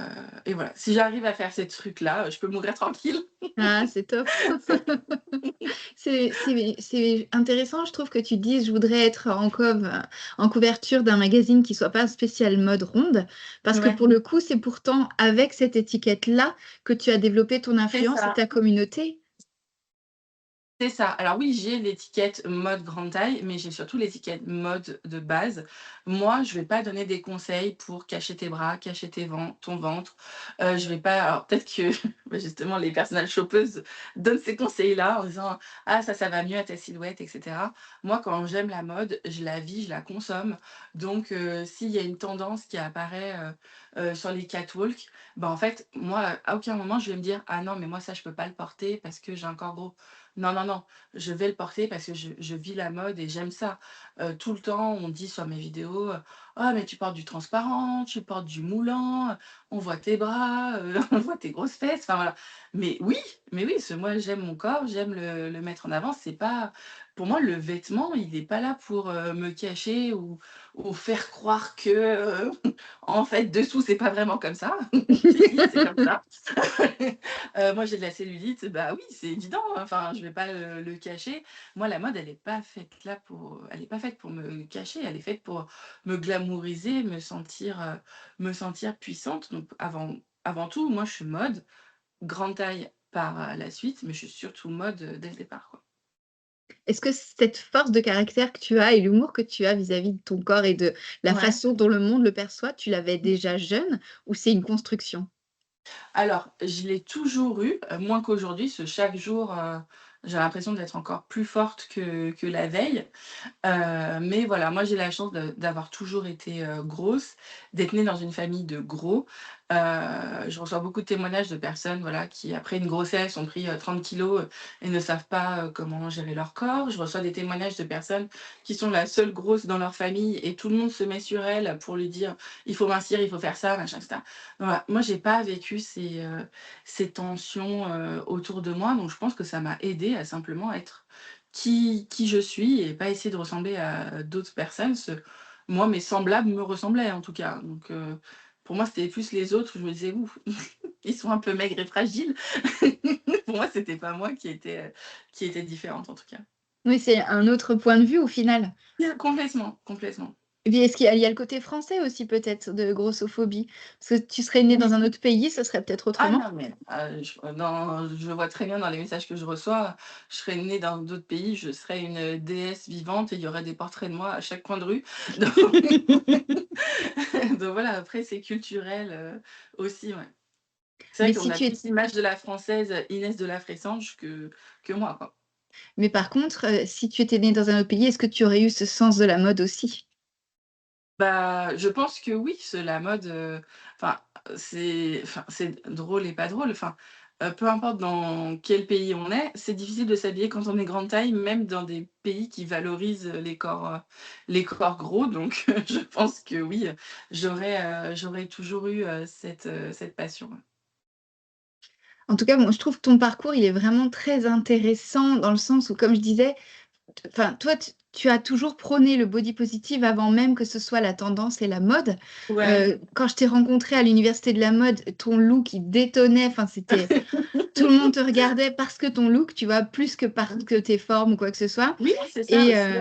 et voilà. Si j'arrive à faire ces trucs-là, je peux mourir tranquille. Ah, c'est top. C'est intéressant, je trouve que tu dises: «Je voudrais être en couverture d'un magazine qui soit pas spécial mode ronde», parce que Ouais, pour le coup, c'est pourtant avec cette étiquette-là que tu as développé ton c'est influence et ça. ta communauté. C'est ça. Alors oui, j'ai l'étiquette mode grande taille, mais j'ai surtout l'étiquette mode de base. Moi, je vais pas donner des conseils pour cacher tes bras, cacher ton ventre. Je vais pas alors peut-être que, bah, justement les personal shoppeuses donnent ces conseils-là en disant: «Ah ça va mieux à ta silhouette» et cetera. Moi, quand j'aime la mode, je la vis, je la consomme. Donc s'il y a une tendance qui apparaît, sur les catwalks, bah, en fait, moi, à aucun moment je vais me dire: «Ah non, mais moi ça je peux pas le porter parce que j'ai un corps gros». Non, non, non, je vais le porter parce que je vis la mode et j'aime ça. Tout le temps, on dit sur mes vidéos, «Ah mais tu portes du transparent, tu portes du moulant, on voit tes bras, on voit tes grosses fesses», enfin voilà. Mais oui, parce que moi j'aime mon corps, j'aime le mettre en avant. C'est pas pour moi le vêtement, il est pas là pour, me cacher ou faire croire que, en fait dessous c'est pas vraiment comme ça. Si, si, c'est comme ça. Moi, j'ai de la cellulite, bah oui, c'est évident, hein, enfin, je vais pas le cacher. Moi, la mode, elle est pas faite pour me cacher, elle est faite pour me glamouriser, me sentir puissante. Donc avant tout, moi, je suis mode, grande taille par, la suite, mais je suis surtout mode, dès le départ, quoi. Est-ce que cette force de caractère que tu as et l'humour que tu as vis-à-vis de ton corps et de la Ouais. façon dont le monde le perçoit, tu l'avais déjà jeune ou c'est une construction? Alors, je l'ai toujours eu, moins qu'aujourd'hui, parce que chaque jour, j'ai l'impression d'être encore plus forte que la veille. Mais voilà, moi j'ai la chance d'avoir toujours été, grosse, d'être née dans une famille de gros. Je reçois beaucoup de témoignages de personnes, voilà, qui après une grossesse ont pris, 30 kilogrammes, et ne savent pas, comment gérer leur corps. Je reçois des témoignages de personnes qui sont la seule grosse dans leur famille et tout le monde se met sur elle pour lui dire: «Il faut mincir, il faut faire ça, machin et cetera». Voilà, moi j'ai pas vécu ces tensions, autour de moi, donc je pense que ça m'a aidée à simplement être qui je suis et pas essayer de ressembler à d'autres personnes. Moi, mes semblables me ressemblaient en tout cas. Donc, pour moi, c'était plus les autres où je me disais: «Ouh, ils sont un peu maigres et fragiles». Pour moi, c'était pas moi qui était différente en tout cas. Oui, c'est un autre point de vue au final. Complètement, complètement. Et puis est-ce qu'il y a le côté français aussi peut-être de grossophobie? Parce que tu serais né dans Oui. un autre pays, ce serait peut-être Ah autrement? non, mais, je vois très bien dans les messages que je reçois, je serais née dans d'autres pays, je serais une, déesse vivante et il y aurait des portraits de moi à chaque coin de rue. Donc donc voilà, après c'est culturel, aussi, ouais. C'est Mais vrai qu'on si a tu plus es l'image de la française Inès de la Fressange que moi, quoi. mais par contre, si tu étais né dans un autre pays, est-ce que tu aurais eu ce sens de la mode aussi? Bah, je pense que oui, la mode, enfin, c'est drôle et pas drôle. Enfin, peu importe dans quel pays on est, c'est difficile de s'habiller quand on est grande taille, même dans des pays qui valorisent les corps gros. Donc je pense que oui, j'aurais toujours eu, cette passion. En tout cas, moi, je trouve que ton parcours, il est vraiment très intéressant dans le sens où, comme je disais, enfin, toi, tu as toujours prôné le body positive avant même que ce soit la tendance et la mode. Ouais. Quand je t'ai rencontrée à l'université de la mode, ton look, il détonnait. Enfin, c'était tout le monde te regardait parce que ton look, tu vois? Plus que parce que tes formes ou quoi que ce soit Oui, c'est ça et aussi.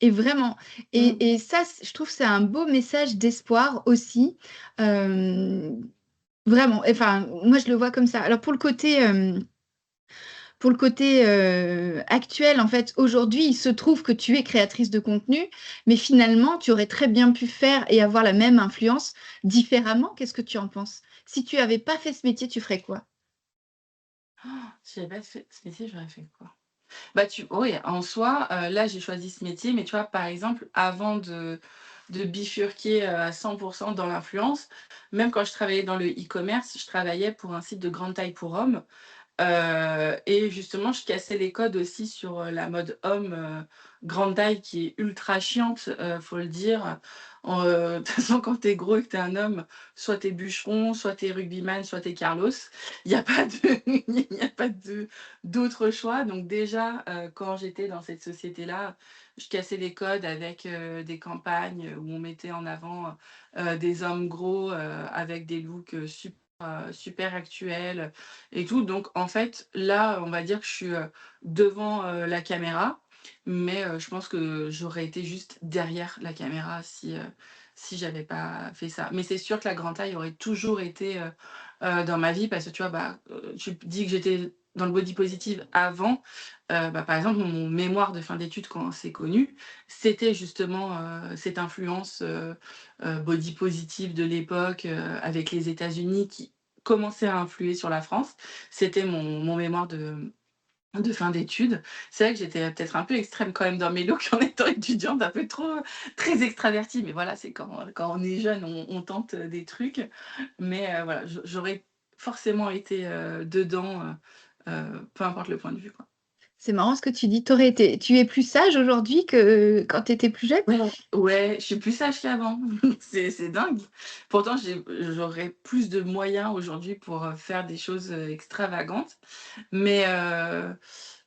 et vraiment Mmh. et ça, je trouve, c'est un beau message d'espoir aussi, hem, vraiment. Enfin, moi, je le vois comme ça. Alors pour le côté, actuel, en fait, aujourd'hui, il se trouve que tu es créatrice de contenu, mais finalement, tu aurais très bien pu faire et avoir la même influence différemment. Qu'est-ce que tu en penses? Si tu avais pas fait ce métier, tu ferais quoi? Si j'avais pas fait ce métier, j'aurais fait quoi? Bah, oui, en soi, là, j'ai choisi ce métier, mais tu vois, par exemple, avant de bifurquer, à 100 dans l'influence, même quand je travaillais dans le e-commerce, je travaillais pour un site de grande taille pour hommes. Et justement, je cassais les codes aussi sur, la mode homme, grande taille qui est ultra chiante, faut le dire. De toute façon, quand tu es gros et que tu es un homme, soit tu es bûcheron, soit tu es rugbyman, soit tu es Carlos. Il y a pas de il y a pas de d'autre choix. Donc déjà, quand j'étais dans cette société-là, je cassais les codes avec, des campagnes où on mettait en avant, des hommes gros, avec des looks, super actuels, et tout. Donc en fait, là, on va dire que je suis, devant, la caméra, mais je pense que j'aurais été juste derrière la caméra si j'avais pas fait ça. Mais c'est sûr que la grande taille aurait toujours été, dans ma vie parce que tu vois, bah, tu dis que j'étais dans le body positive avant, bah, par exemple, mon mémoire de fin d'études quand c'est connu, c'était justement, cette influence, body positive de l'époque, avec les États-Unis qui commençait à influer sur la France. C'était mon mémoire de fin d'études. C'est vrai que j'étais peut-être un peu extrême quand même dans mes looks en étant étudiante, un peu trop très extravertie, mais voilà, c'est quand on est jeune, on tente, des trucs. Mais voilà, j'aurais forcément été, dedans, peu importe le point de vue, quoi. C'est marrant ce que tu dis. Tu es plus sage aujourd'hui que quand tu étais plus jeune? Ouais, ouais, je suis plus sage qu'avant. C'est dingue. Pourtant, j'aurais plus de moyens aujourd'hui pour, faire des choses, extravagantes. Mais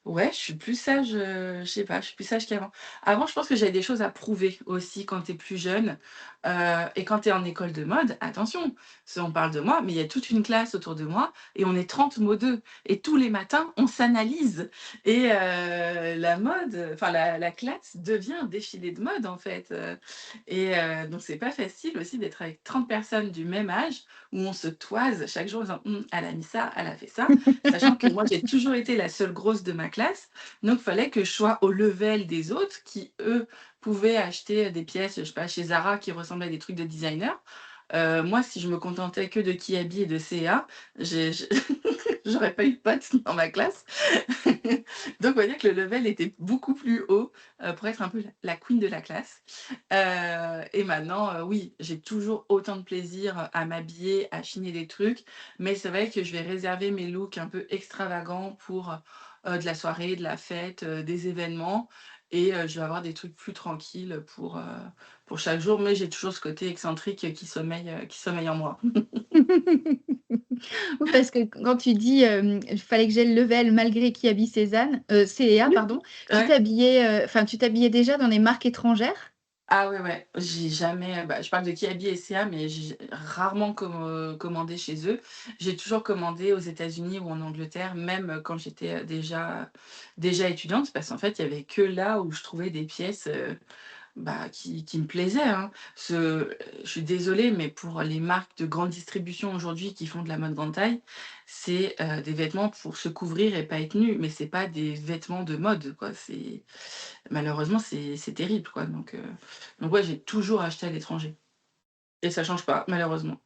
ouais, je suis plus sage, je sais pas, je suis plus sage qu'avant. Avant, je pense que j'avais des choses à prouver aussi quand tu es plus jeune, et quand tu es en école de mode, attention, on parle de moi, mais il y a toute une classe autour de moi et on est 30 modeux et tous les matins, on s'analyse et la mode, enfin la classe devient un défilé de mode en fait, et donc c'est pas facile aussi d'être avec 30 personnes du même âge où on se toise chaque jour en disant: Elle a mis ça, elle a fait ça». Sachant que moi, j'ai toujours été la seule grosse de ma classe, donc il fallait que je sois au level des autres qui, eux, pouvaient acheter des pièces, je sais pas, chez Zara qui ressemblaient à des trucs de designer. Moi, si je me contentais que de Kiabi et de C&A, j'ai j'aurais pas eu de potes dans ma classe. Donc on va dire que le level était beaucoup plus haut, pour être un peu la queen de la classe. Et maintenant, oui, j'ai toujours autant de plaisir à m'habiller, à chiner des trucs, mais c'est vrai que je vais réserver mes looks un peu extravagants pour, de la soirée, de la fête, des événements, et je vais avoir des trucs plus tranquilles pour chaque jour, mais j'ai toujours ce côté excentrique qui sommeille en moi. Oui, parce que quand tu dis, «Il fallait que j'aie le level malgré qui habille Cézanne» C&A Oui. pardon, Ouais. tu t'habillais déjà dans les marques étrangères? Ah ouais, ouais, j'ai jamais, bah, je parle de Kiabi et C&A, mais j'ai rarement commandé chez eux. J'ai toujours commandé aux États-Unis ou en Angleterre, même, quand j'étais, déjà étudiante, parce qu'en fait, il y avait que là où je trouvais des pièces, bah, qui me plaisait, hein. Je suis désolée, mais pour les marques de grande distribution aujourd'hui qui font de la mode grande taille, c'est, des vêtements pour se couvrir et pas être nu, mais c'est pas des vêtements de mode, quoi. Malheureusement, c'est terrible, quoi. Donc ouais, j'ai toujours acheté à l'étranger et ça change pas, malheureusement.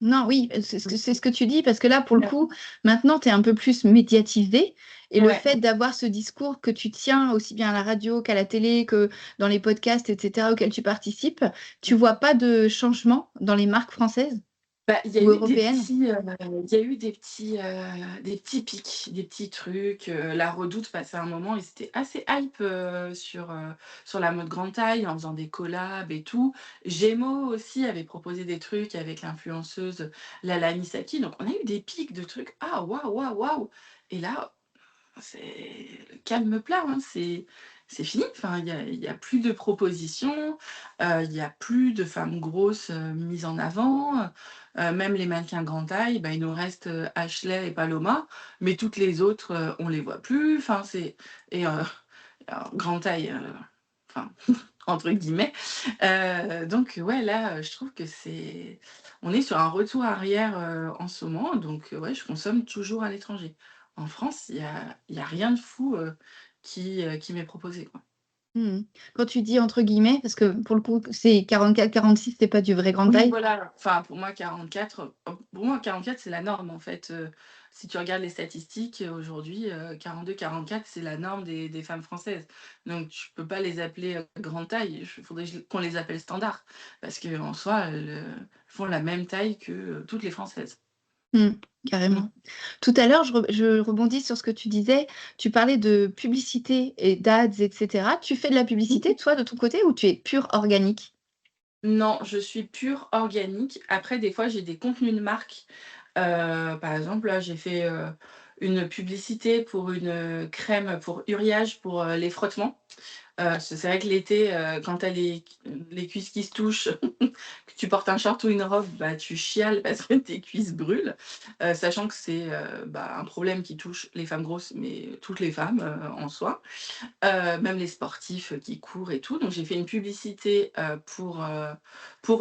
Non, oui, c'est ce que tu dis parce que là, pour le Ouais. coup, maintenant, tu es un peu plus médiatisée et le Ouais. fait d'avoir ce discours que tu tiens aussi bien à la radio qu'à la télé, que dans les podcasts et cetera auxquels tu participes, tu vois pas de changement dans les marques françaises? Bah, il y a ou eu des européenne? petits, il y a eu des petits pics, des petits trucs, La Redoute passait un moment, ils étaient assez hype, sur la mode grande taille en faisant des collabs et tout. Gémeaux aussi avait proposé des trucs avec l'influenceuse Lala Misaki, donc on a eu des pics de trucs: «Ah waouh, waouh, waouh!» Et là, c'est le calme plat, hein, c'est fini. Enfin, il y a plus de propositions, il y a plus de femmes grosses, mises en avant, même les mannequins grande taille, bah, il nous reste, Ashley et Paloma, mais toutes les autres, on les voit plus. Enfin, c'est et alors grande taille, enfin entre guillemets, donc ouais, là, je trouve que on est sur un retour arrière, en ce moment, donc ouais, je consomme toujours à l'étranger. En France, il y a rien de fou, qui m'est proposé, quoi. Mmh. Quand tu dis entre guillemets, parce que pour le coup, c'est 44-46, c'est pas du vrai grande Oui, taille? voilà, enfin pour moi 44, pour moi 44 c'est la norme en fait, si tu regardes les statistiques, aujourd'hui, 42-44 c'est la norme des femmes françaises. Donc tu peux pas les appeler, grande taille, il faudrait qu'on les appelle standard parce qu'en soi, elles font la même taille que, toutes les françaises. Mmh, Mmh. carrément. Tout à l'heure, je rebondis sur ce que tu disais. Tu parlais de publicité et d'ads et cetera. Tu fais de la publicité, toi, de ton côté, ou tu es pure organique? Non, je suis pure organique. Après, des fois, j'ai des contenus de marque. Par exemple, là, j'ai fait, une publicité pour une, crème pour uriage pour, les frottements. C'est vrai que l'été, quand tu as les cuisses qui se touchent, que tu portes un short ou une robe, bah, tu chiales parce que tes cuisses brûlent, sachant que c'est, bah, un problème qui touche les femmes grosses, mais toutes les femmes, en soi. Même les sportifs, qui courent et tout. Donc j'ai fait une publicité, pour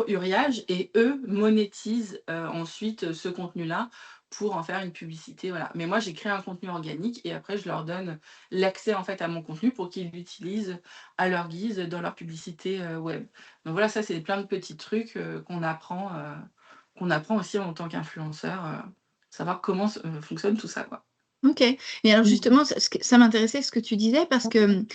Uriage et eux monétisent, ensuite, ce contenu-là pour en faire une publicité, voilà. Mais moi j'ai créé un contenu organique et après je leur donne l'accès en fait à mon contenu pour qu'ils l'utilisent à leur guise dans leur publicité, web. Donc voilà, ça c'est plein de petits trucs, qu'on apprend aussi en tant qu'influenceur, savoir comment fonctionne tout ça, quoi. OK. Et alors Mmh. justement, ça m'intéressait ce que tu disais parce que,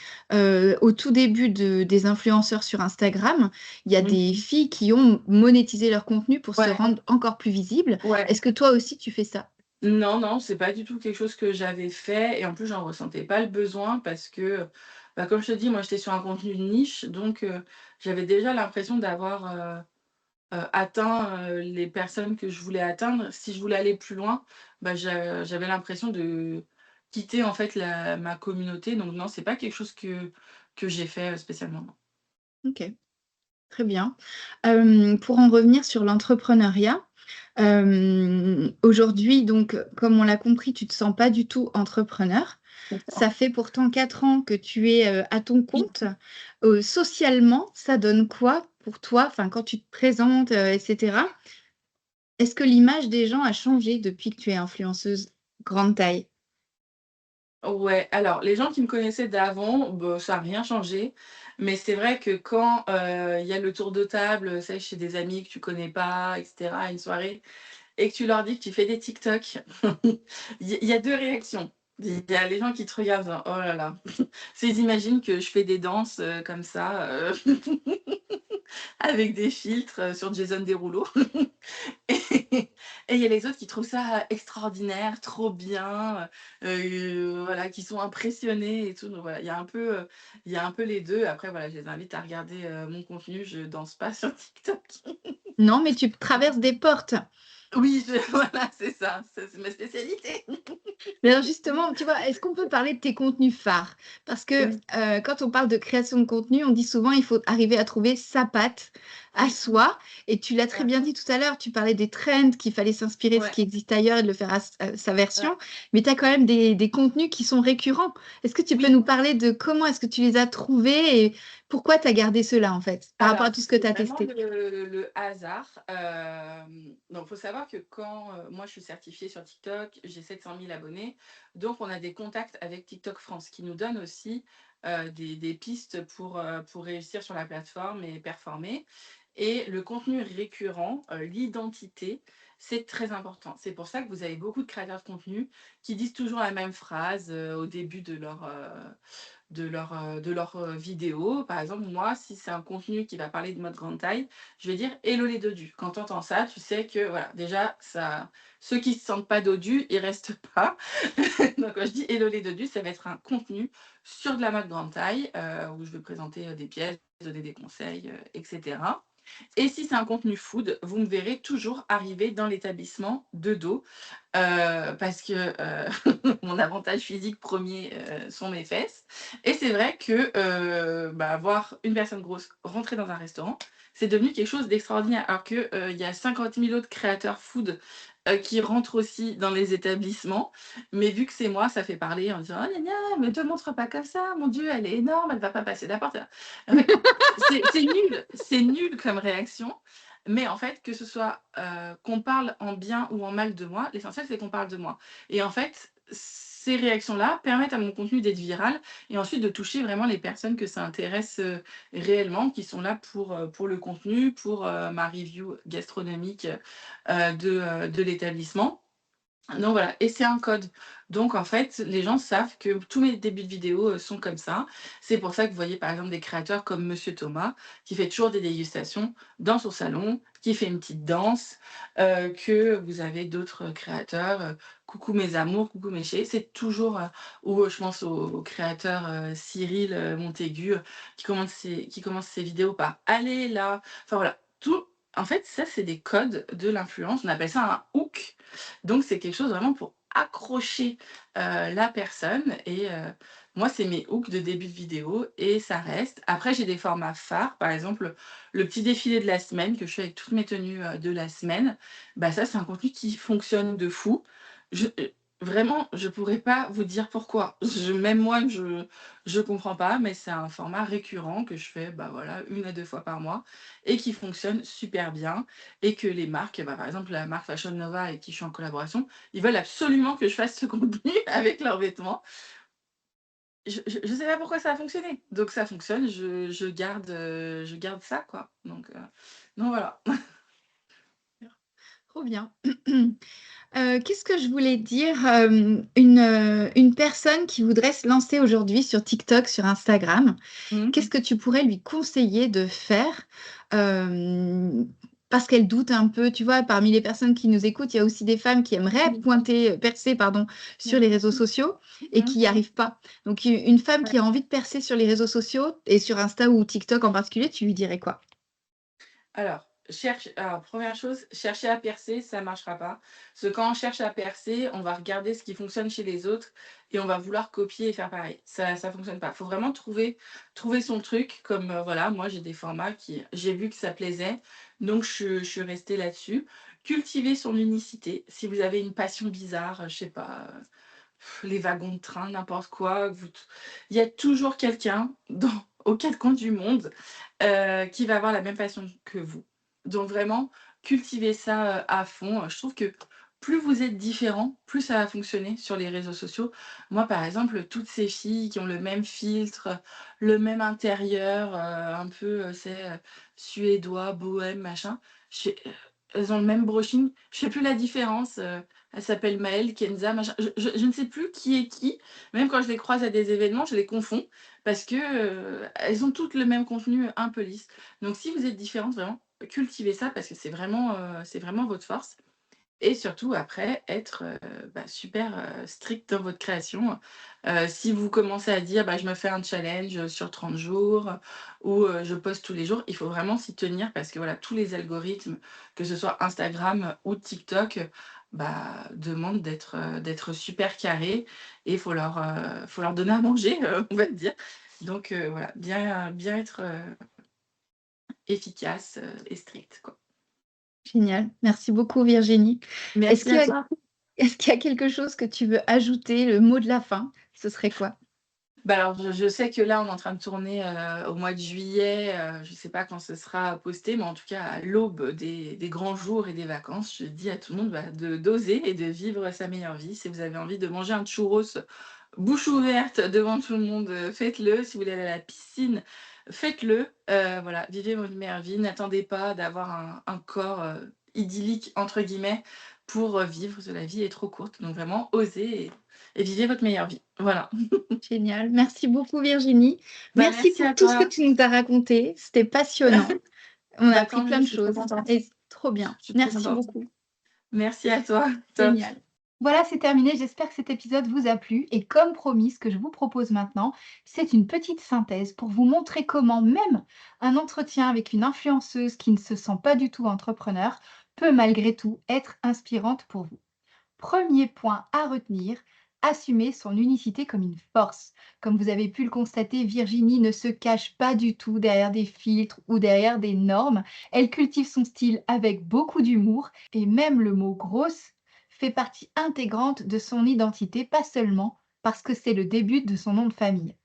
au tout début des influenceurs sur Instagram, il y a Mmh. des filles qui ont monétisé leur contenu pour se Ouais, rendre encore plus visibles. ouais. Est-ce que toi aussi tu fais ça? Non, non, c'est pas du tout quelque chose que j'avais fait et en plus, j'en ressentais pas le besoin parce que, bah, comme je te dis, moi, j'étais sur un contenu de niche donc j'avais déjà l'impression d'avoir, atteint, les personnes que je voulais atteindre. Si je voulais aller plus loin, bah, j'avais l'impression de quitter, en fait, la ma communauté donc non, c'est pas quelque chose que j'ai fait, spécialement, non. OK, très bien. Pour en revenir sur l'entrepreneuriat, aujourd'hui donc, comme on l'a compris, tu te sens pas du tout entrepreneur. C'est ça. Ça fait pourtant 4 ans que tu es, à ton compte. Socialement, ça donne quoi pour toi? Enfin, quand tu te présentes, et cetera, est-ce que l'image des gens a changé depuis que tu es influenceuse grande taille? Ouais, alors les gens qui me connaissaient d'avant, bah, ça a rien changé. Mais c'est vrai que quand, il y a le tour de table, tu sais, chez des amis que tu connais pas et cetera, à une soirée et que tu leur dis que tu fais des TikTok, il y a 2 réactions. Il y a les gens qui te regardent genre: «Oh là là». Ils imaginent que je fais des danses, comme ça, avec des filtres, sur Jason Derulo. Et il y a les autres qui trouvent ça extraordinaire, trop bien, voilà, qui sont impressionnés et tout. Donc voilà, il y a un peu les 2. Après voilà, je les invite à regarder, mon contenu, je danse pas sur TikTok. Non, mais tu traverses des portes. Oui, voilà, c'est ça, ça c'est ma spécialité. Mais alors justement, tu vois, est-ce qu'on peut parler de tes contenus phares? Parce que, Oui, quand on parle de création de contenu, on dit souvent: «Il faut arriver à trouver sa patte à oui, soi», et tu l'as très ouais, bien dit tout à l'heure, tu parlais des trends, qu'il fallait s'inspirer de ce ouais, qui existe ailleurs et de le faire à sa ouais. version, mais tu as quand même des contenus qui sont récurrents. Est-ce que tu peux Oui. nous parler de comment est-ce que tu les as trouvés et pourquoi tu as gardé ceux-là, en fait, par rapport à Alors, tout ce que c'est tu as vraiment testé? le hasard. Donc, il faut savoir que quand moi je suis certifiée sur TikTok, j'ai 700 000 abonnés. Donc, on a des contacts avec TikTok France qui nous donnent aussi des pistes pour réussir sur la plateforme et performer. Et le contenu récurrent, l'identité, c'est très important. C'est pour ça que vous avez beaucoup de créateurs de contenu qui disent toujours la même phrase au début de leur vidéo. Par exemple, moi, si c'est un contenu qui va parler de mode grande taille, je vais dire hello les dodus. Quand tu entends ça, tu sais que voilà, déjà, ça, ceux qui ne se sentent pas dodus, ils restent pas. Donc, quand je dis hello les dodus, ça va être un contenu sur de la mode grande taille où je vais présenter des pièces, donner des conseils, etc. Et si c'est un contenu food, vous me verrez toujours arriver dans l'établissement de dos, parce que, mon avantage physique premier sont mes fesses et c'est vrai que, bah, voir une personne grosse rentrer dans un restaurant, c'est devenu quelque chose d'extraordinaire. Alors que, il y a 50 000 autres créateurs food, qui rentrent aussi dans les établissements, mais vu que c'est moi, ça fait parler en disant: «Oh gna gna, me te montre pas comme ça, mon Dieu, elle est énorme, elle va pas passer la porte». Ouais, c'est nul comme réaction, mais en fait, que ce soit, qu'on parle en bien ou en mal de moi, l'essentiel, c'est qu'on parle de moi et en fait, ces réactions-là permettent à mon contenu d'être viral et ensuite de toucher vraiment les personnes que ça intéresse, réellement, qui sont là pour le contenu, pour, ma review gastronomique, de l'établissement. Donc voilà et c'est un code. Donc en fait, les gens savent que tous mes débuts de vidéo, sont comme ça. C'est pour ça que vous voyez par exemple des créateurs comme Monsieur Thomas, qui fait toujours des dégustations dans son salon, qui fait une petite danse, que vous avez d'autres créateurs, coucou mes amours, coucou mes chéris, c'est toujours, ou je pense au créateur, Cyril, Montaigu, qui commence ses vidéos par: «Allez là!» enfin voilà, tout en fait ça c'est des codes de l'influence, on appelle ça un hook donc c'est quelque chose vraiment pour accrocher, la personne et moi, c'est mes hooks de début de vidéo et ça reste. Après, j'ai des formats phares, par exemple, le petit défilé de la semaine que je fais avec toutes mes tenues, de la semaine. Bah, ça, c'est un contenu qui fonctionne de fou. Vraiment, je pourrais pas vous dire pourquoi. Même moi, je comprends pas, mais c'est un format récurrent que je fais, bah, voilà, 1 à 2 fois par mois et qui fonctionne super bien et que les marques, bah, par exemple la marque Fashion Nova avec qui je suis en collaboration, ils veulent absolument que je fasse ce contenu avec leurs vêtements. Je sais pas pourquoi ça a fonctionné, donc ça fonctionne, je garde ça quoi, donc voilà. Trop bien. Qu'est-ce que je voulais dire? Une personne qui voudrait se lancer aujourd'hui sur TikTok, sur Instagram, qu'est-ce Mmh. que tu pourrais lui conseiller de faire? Hem, Parce qu'elle doute un peu, tu vois? Parmi les personnes qui nous écoutent, il y a aussi des femmes qui aimeraient percer, pardon, sur les réseaux sociaux et Mmh. qui n'y arrivent pas. Donc u une femme Ouais. qui a envie de percer sur les réseaux sociaux et sur Insta ou TikTok en particulier, tu lui dirais quoi? Alors 1 chose, chercher à percer, ça marchera pas. Parce que quand on cherche à percer, on va regarder ce qui fonctionne chez les autres et on va vouloir copier et faire pareil. Ça fonctionne pas. Faut vraiment trouver son truc comme, voilà, moi j'ai des formats qui j'ai vu que ça plaisait, donc je suis restée là-dessus. Cultiver son unicité. Si vous avez une passion bizarre, je sais pas, les wagons de train, n'importe quoi, il y a toujours quelqu'un aux 4 coins du monde qui va avoir la même passion que vous. Donc vraiment, cultivez ça, à fond. Je trouve que plus vous êtes différents, plus ça va fonctionner sur les réseaux sociaux. Moi, par exemple, toutes ces filles qui ont le même filtre, le même intérieur, un peu, c'est, suédois, bohème, machin, je fais, elles ont le même brushing, je fais plus la différence, elles s'appellent Maëlle, Kenza, machin. Je ne sais plus qui est qui. Même quand je les croise à des événements, je les confonds parce que, elles ont toutes le même contenu un peu lisse. Donc si vous êtes différentes, vraiment, cultivez ça parce que c'est vraiment votre force et surtout après être, bah, super, strict dans votre création. Si vous commencez à dire: «Bah, je me fais un challenge, sur 30 jours» ou «Je poste tous les jours», il faut vraiment s'y tenir parce que voilà, tous les algorithmes, que ce soit Instagram ou TikTok, bah, demandent d'être super carrés et faut leur donner à manger, on va dire. Donc voilà, bien être, efficace, et strict, quoi. Génial, merci beaucoup Virginie. Est-ce Merci qu'il à y a toi. est-ce qu'il y a quelque chose que tu veux ajouter, le mot de la fin? Ce serait quoi? Bah, alors je sais que là, on est en train de tourner, au mois de juillet, je ne sais pas quand ce sera posté, mais en tout cas à l'aube des grands jours et des vacances, je dis à tout le monde, bah, d'oser et de vivre sa meilleure vie. Si vous avez envie de manger un churros bouche ouverte devant tout le monde, faites-le. Si vous voulez aller à la piscine, faites-le. Voilà, vivez votre meilleure vie. N'attendez pas d'avoir un corps, «idyllique» entre guillemets pour, vivre, parce que la vie est trop courte. Donc vraiment, osez et vivez votre meilleure vie. Voilà. Génial. Merci beaucoup Virginie. Bah, Merci merci pour à tout ce que toi. tu nous as raconté. C'était passionnant. On a Bah, appris tant plein mieux, de je suis trop choses contente. et c'est trop bien. Je suis trop Merci contente. beaucoup. Merci à toi. Top. Génial. Voilà, c'est terminé. J'espère que cet épisode vous a plu. Et comme promis, ce que je vous propose maintenant, c'est une petite synthèse pour vous montrer comment même un entretien avec une influenceuse qui ne se sent pas du tout entrepreneur peut malgré tout être inspirante pour vous. Premier point à retenir, assumer son unicité comme une force. Comme vous avez pu le constater, Virginie ne se cache pas du tout derrière des filtres ou derrière des normes. Elle cultive son style avec beaucoup d'humour et même le mot grosse fait partie intégrante de son identité, pas seulement parce que c'est le début de son nom de famille.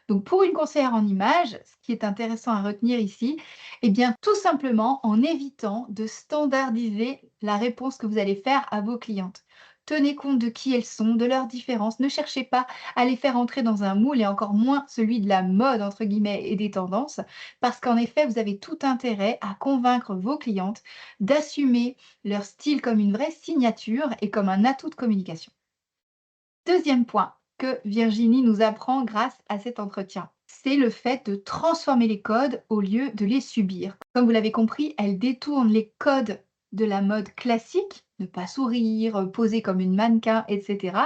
Donc, pour une conseillère en images, ce qui est intéressant à retenir ici, eh bien, tout simplement en évitant de standardiser la réponse que vous allez faire à vos clientes. Tenez compte de qui elles sont, de leurs différences. Ne cherchez pas à les faire entrer dans un moule et encore moins celui de la mode, entre guillemets, et des tendances, parce qu'en effet, vous avez tout intérêt à convaincre vos clientes d'assumer leur style comme une vraie signature et comme un atout de communication. Deuxième point que Virginie nous apprend grâce à cet entretien, c'est le fait de transformer les codes au lieu de les subir. Comme vous l'avez compris, elle détourne les codes de la mode classique, ne pas sourire, poser comme une mannequin, etc.,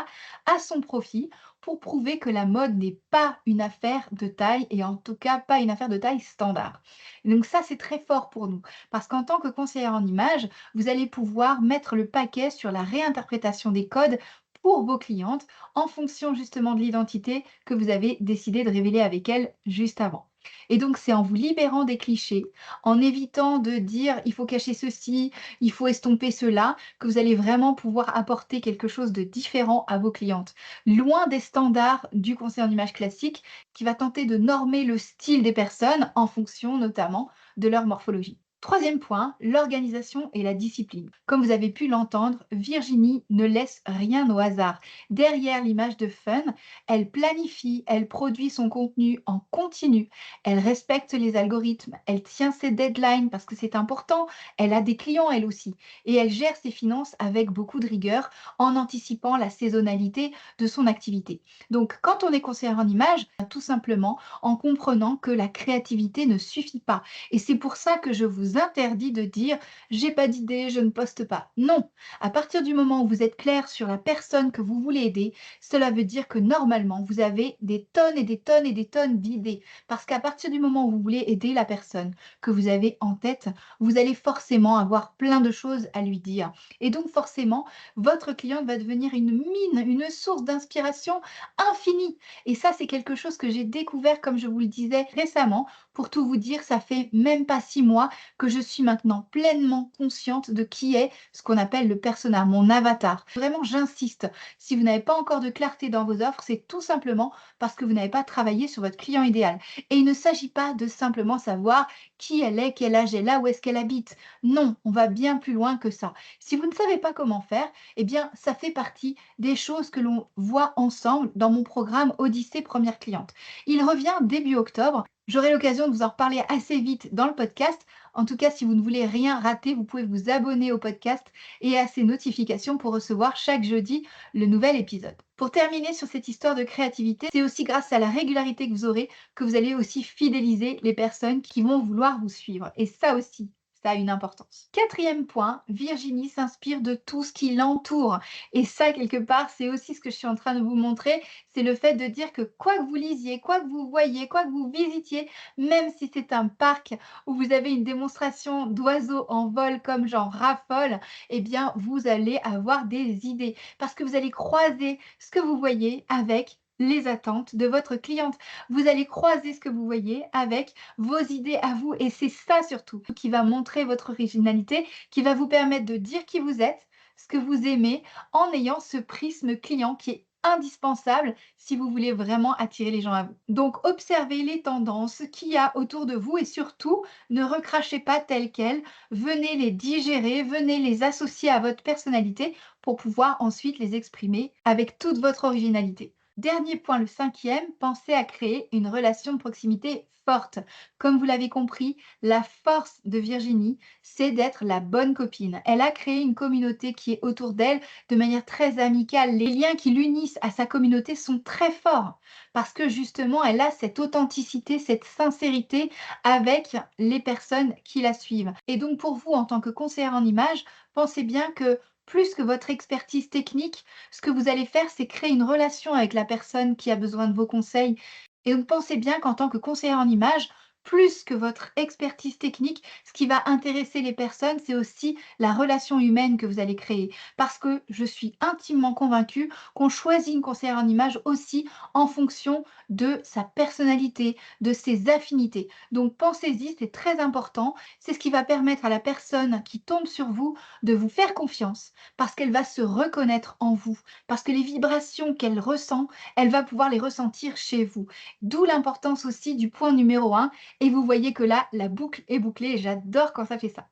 à son profit pour prouver que la mode n'est pas une affaire de taille et en tout cas pas une affaire de taille standard. Et donc ça, c'est très fort pour nous parce qu'en tant que conseillère en images, vous allez pouvoir mettre le paquet sur la réinterprétation des codes pour vos clientes en fonction justement de l'identité que vous avez décidé de révéler avec elles juste avant. Et donc, c'est en vous libérant des clichés, en évitant de dire il faut cacher ceci, il faut estomper cela, que vous allez vraiment pouvoir apporter quelque chose de différent à vos clientes. Loin des standards du conseil en image classique qui va tenter de normer le style des personnes en fonction notamment de leur morphologie. Troisième point, l'organisation et la discipline. Comme vous avez pu l'entendre, Virginie ne laisse rien au hasard. Derrière l'image de fun, elle planifie, elle produit son contenu en continu, elle respecte les algorithmes, elle tient ses deadlines parce que c'est important, elle a des clients elle aussi, et elle gère ses finances avec beaucoup de rigueur en anticipant la saisonnalité de son activité. Donc quand on est conseillère en image, tout simplement en comprenant que la créativité ne suffit pas. Et c'est pour ça que je vous interdis de dire j'ai pas d'idée, je ne poste pas. Non, à partir du moment où vous êtes clair sur la personne que vous voulez aider, cela veut dire que normalement, vous avez des tonnes et des tonnes et des tonnes d'idées. Parce qu'à partir du moment où vous voulez aider la personne que vous avez en tête, vous allez forcément avoir plein de choses à lui dire. Et donc forcément, votre cliente va devenir une mine, une source d'inspiration infinie. Et ça, c'est quelque chose que j'ai découvert, comme je vous le disais récemment. Pour tout vous dire, ça fait même pas 6 mois que je suis maintenant pleinement consciente de qui est ce qu'on appelle le persona, mon avatar. Vraiment, j'insiste. Si vous n'avez pas encore de clarté dans vos offres, c'est tout simplement parce que vous n'avez pas travaillé sur votre client idéal. Et il ne s'agit pas de simplement savoir qui elle est, quel âge elle a, où est-ce qu'elle habite. Non, on va bien plus loin que ça. Si vous ne savez pas comment faire, eh bien, ça fait partie des choses que l'on voit ensemble dans mon programme Odyssée Première Cliente. Il revient début octobre. J'aurai l'occasion de vous en reparler assez vite dans le podcast. En tout cas, si vous ne voulez rien rater, vous pouvez vous abonner au podcast et à ses notifications pour recevoir chaque jeudi le nouvel épisode. Pour terminer sur cette histoire de créativité, c'est aussi grâce à la régularité que vous aurez que vous allez aussi fidéliser les personnes qui vont vouloir vous suivre. Et ça aussi, ça a une importance. Quatrième point, Virginie s'inspire de tout ce qui l'entoure. Et ça, quelque part, c'est aussi ce que je suis en train de vous montrer, c'est le fait de dire que quoi que vous lisiez, quoi que vous voyiez, quoi que vous visitiez, même si c'est un parc où vous avez une démonstration d'oiseaux en vol comme genre raffole, eh bien, vous allez avoir des idées parce que vous allez croiser ce que vous voyez avec les attentes de votre cliente. Vous allez croiser ce que vous voyez avec vos idées à vous et c'est ça surtout qui va montrer votre originalité, qui va vous permettre de dire qui vous êtes, ce que vous aimez en ayant ce prisme client qui est indispensable si vous voulez vraiment attirer les gens à vous. Donc observez les tendances qu'il y a autour de vous et surtout ne recrachez pas telles quelles, venez les digérer, venez les associer à votre personnalité pour pouvoir ensuite les exprimer avec toute votre originalité. Dernier point, le cinquième, pensez à créer une relation de proximité forte. Comme vous l'avez compris, la force de Virginie, c'est d'être la bonne copine. Elle a créé une communauté qui est autour d'elle de manière très amicale. Les liens qui l'unissent à sa communauté sont très forts parce que justement, elle a cette authenticité, cette sincérité avec les personnes qui la suivent. Et donc pour vous, en tant que conseillère en image, pensez bien que plus que votre expertise technique, ce que vous allez faire, c'est créer une relation avec la personne qui a besoin de vos conseils. Et donc pensez bien qu'en tant que conseillère en image, plus que votre expertise technique, ce qui va intéresser les personnes, c'est aussi la relation humaine que vous allez créer. Parce que je suis intimement convaincue qu'on choisit une conseillère en image aussi en fonction de sa personnalité, de ses affinités. Donc pensez-y, c'est très important. C'est ce qui va permettre à la personne qui tombe sur vous de vous faire confiance parce qu'elle va se reconnaître en vous, parce que les vibrations qu'elle ressent, elle va pouvoir les ressentir chez vous. D'où l'importance aussi du point numéro un. Et vous voyez que là, la boucle est bouclée et j'adore quand ça fait ça.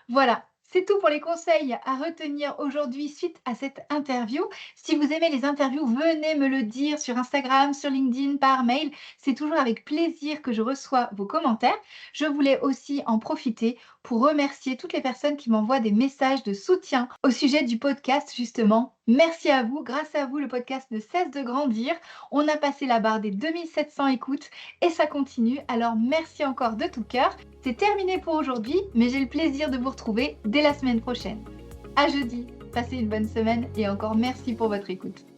Voilà, c'est tout pour les conseils à retenir aujourd'hui suite à cette interview. Si vous aimez les interviews, venez me le dire sur Instagram, sur LinkedIn, par mail. C'est toujours avec plaisir que je reçois vos commentaires. Je voulais aussi en profiter pour remercier toutes les personnes qui m'envoient des messages de soutien au sujet du podcast, justement. Merci à vous. Grâce à vous, le podcast ne cesse de grandir. On a passé la barre des 2700 écoutes et ça continue. Alors merci encore de tout cœur. C'est terminé pour aujourd'hui, mais j'ai le plaisir de vous retrouver dès la semaine prochaine. À jeudi, passez une bonne semaine et encore merci pour votre écoute.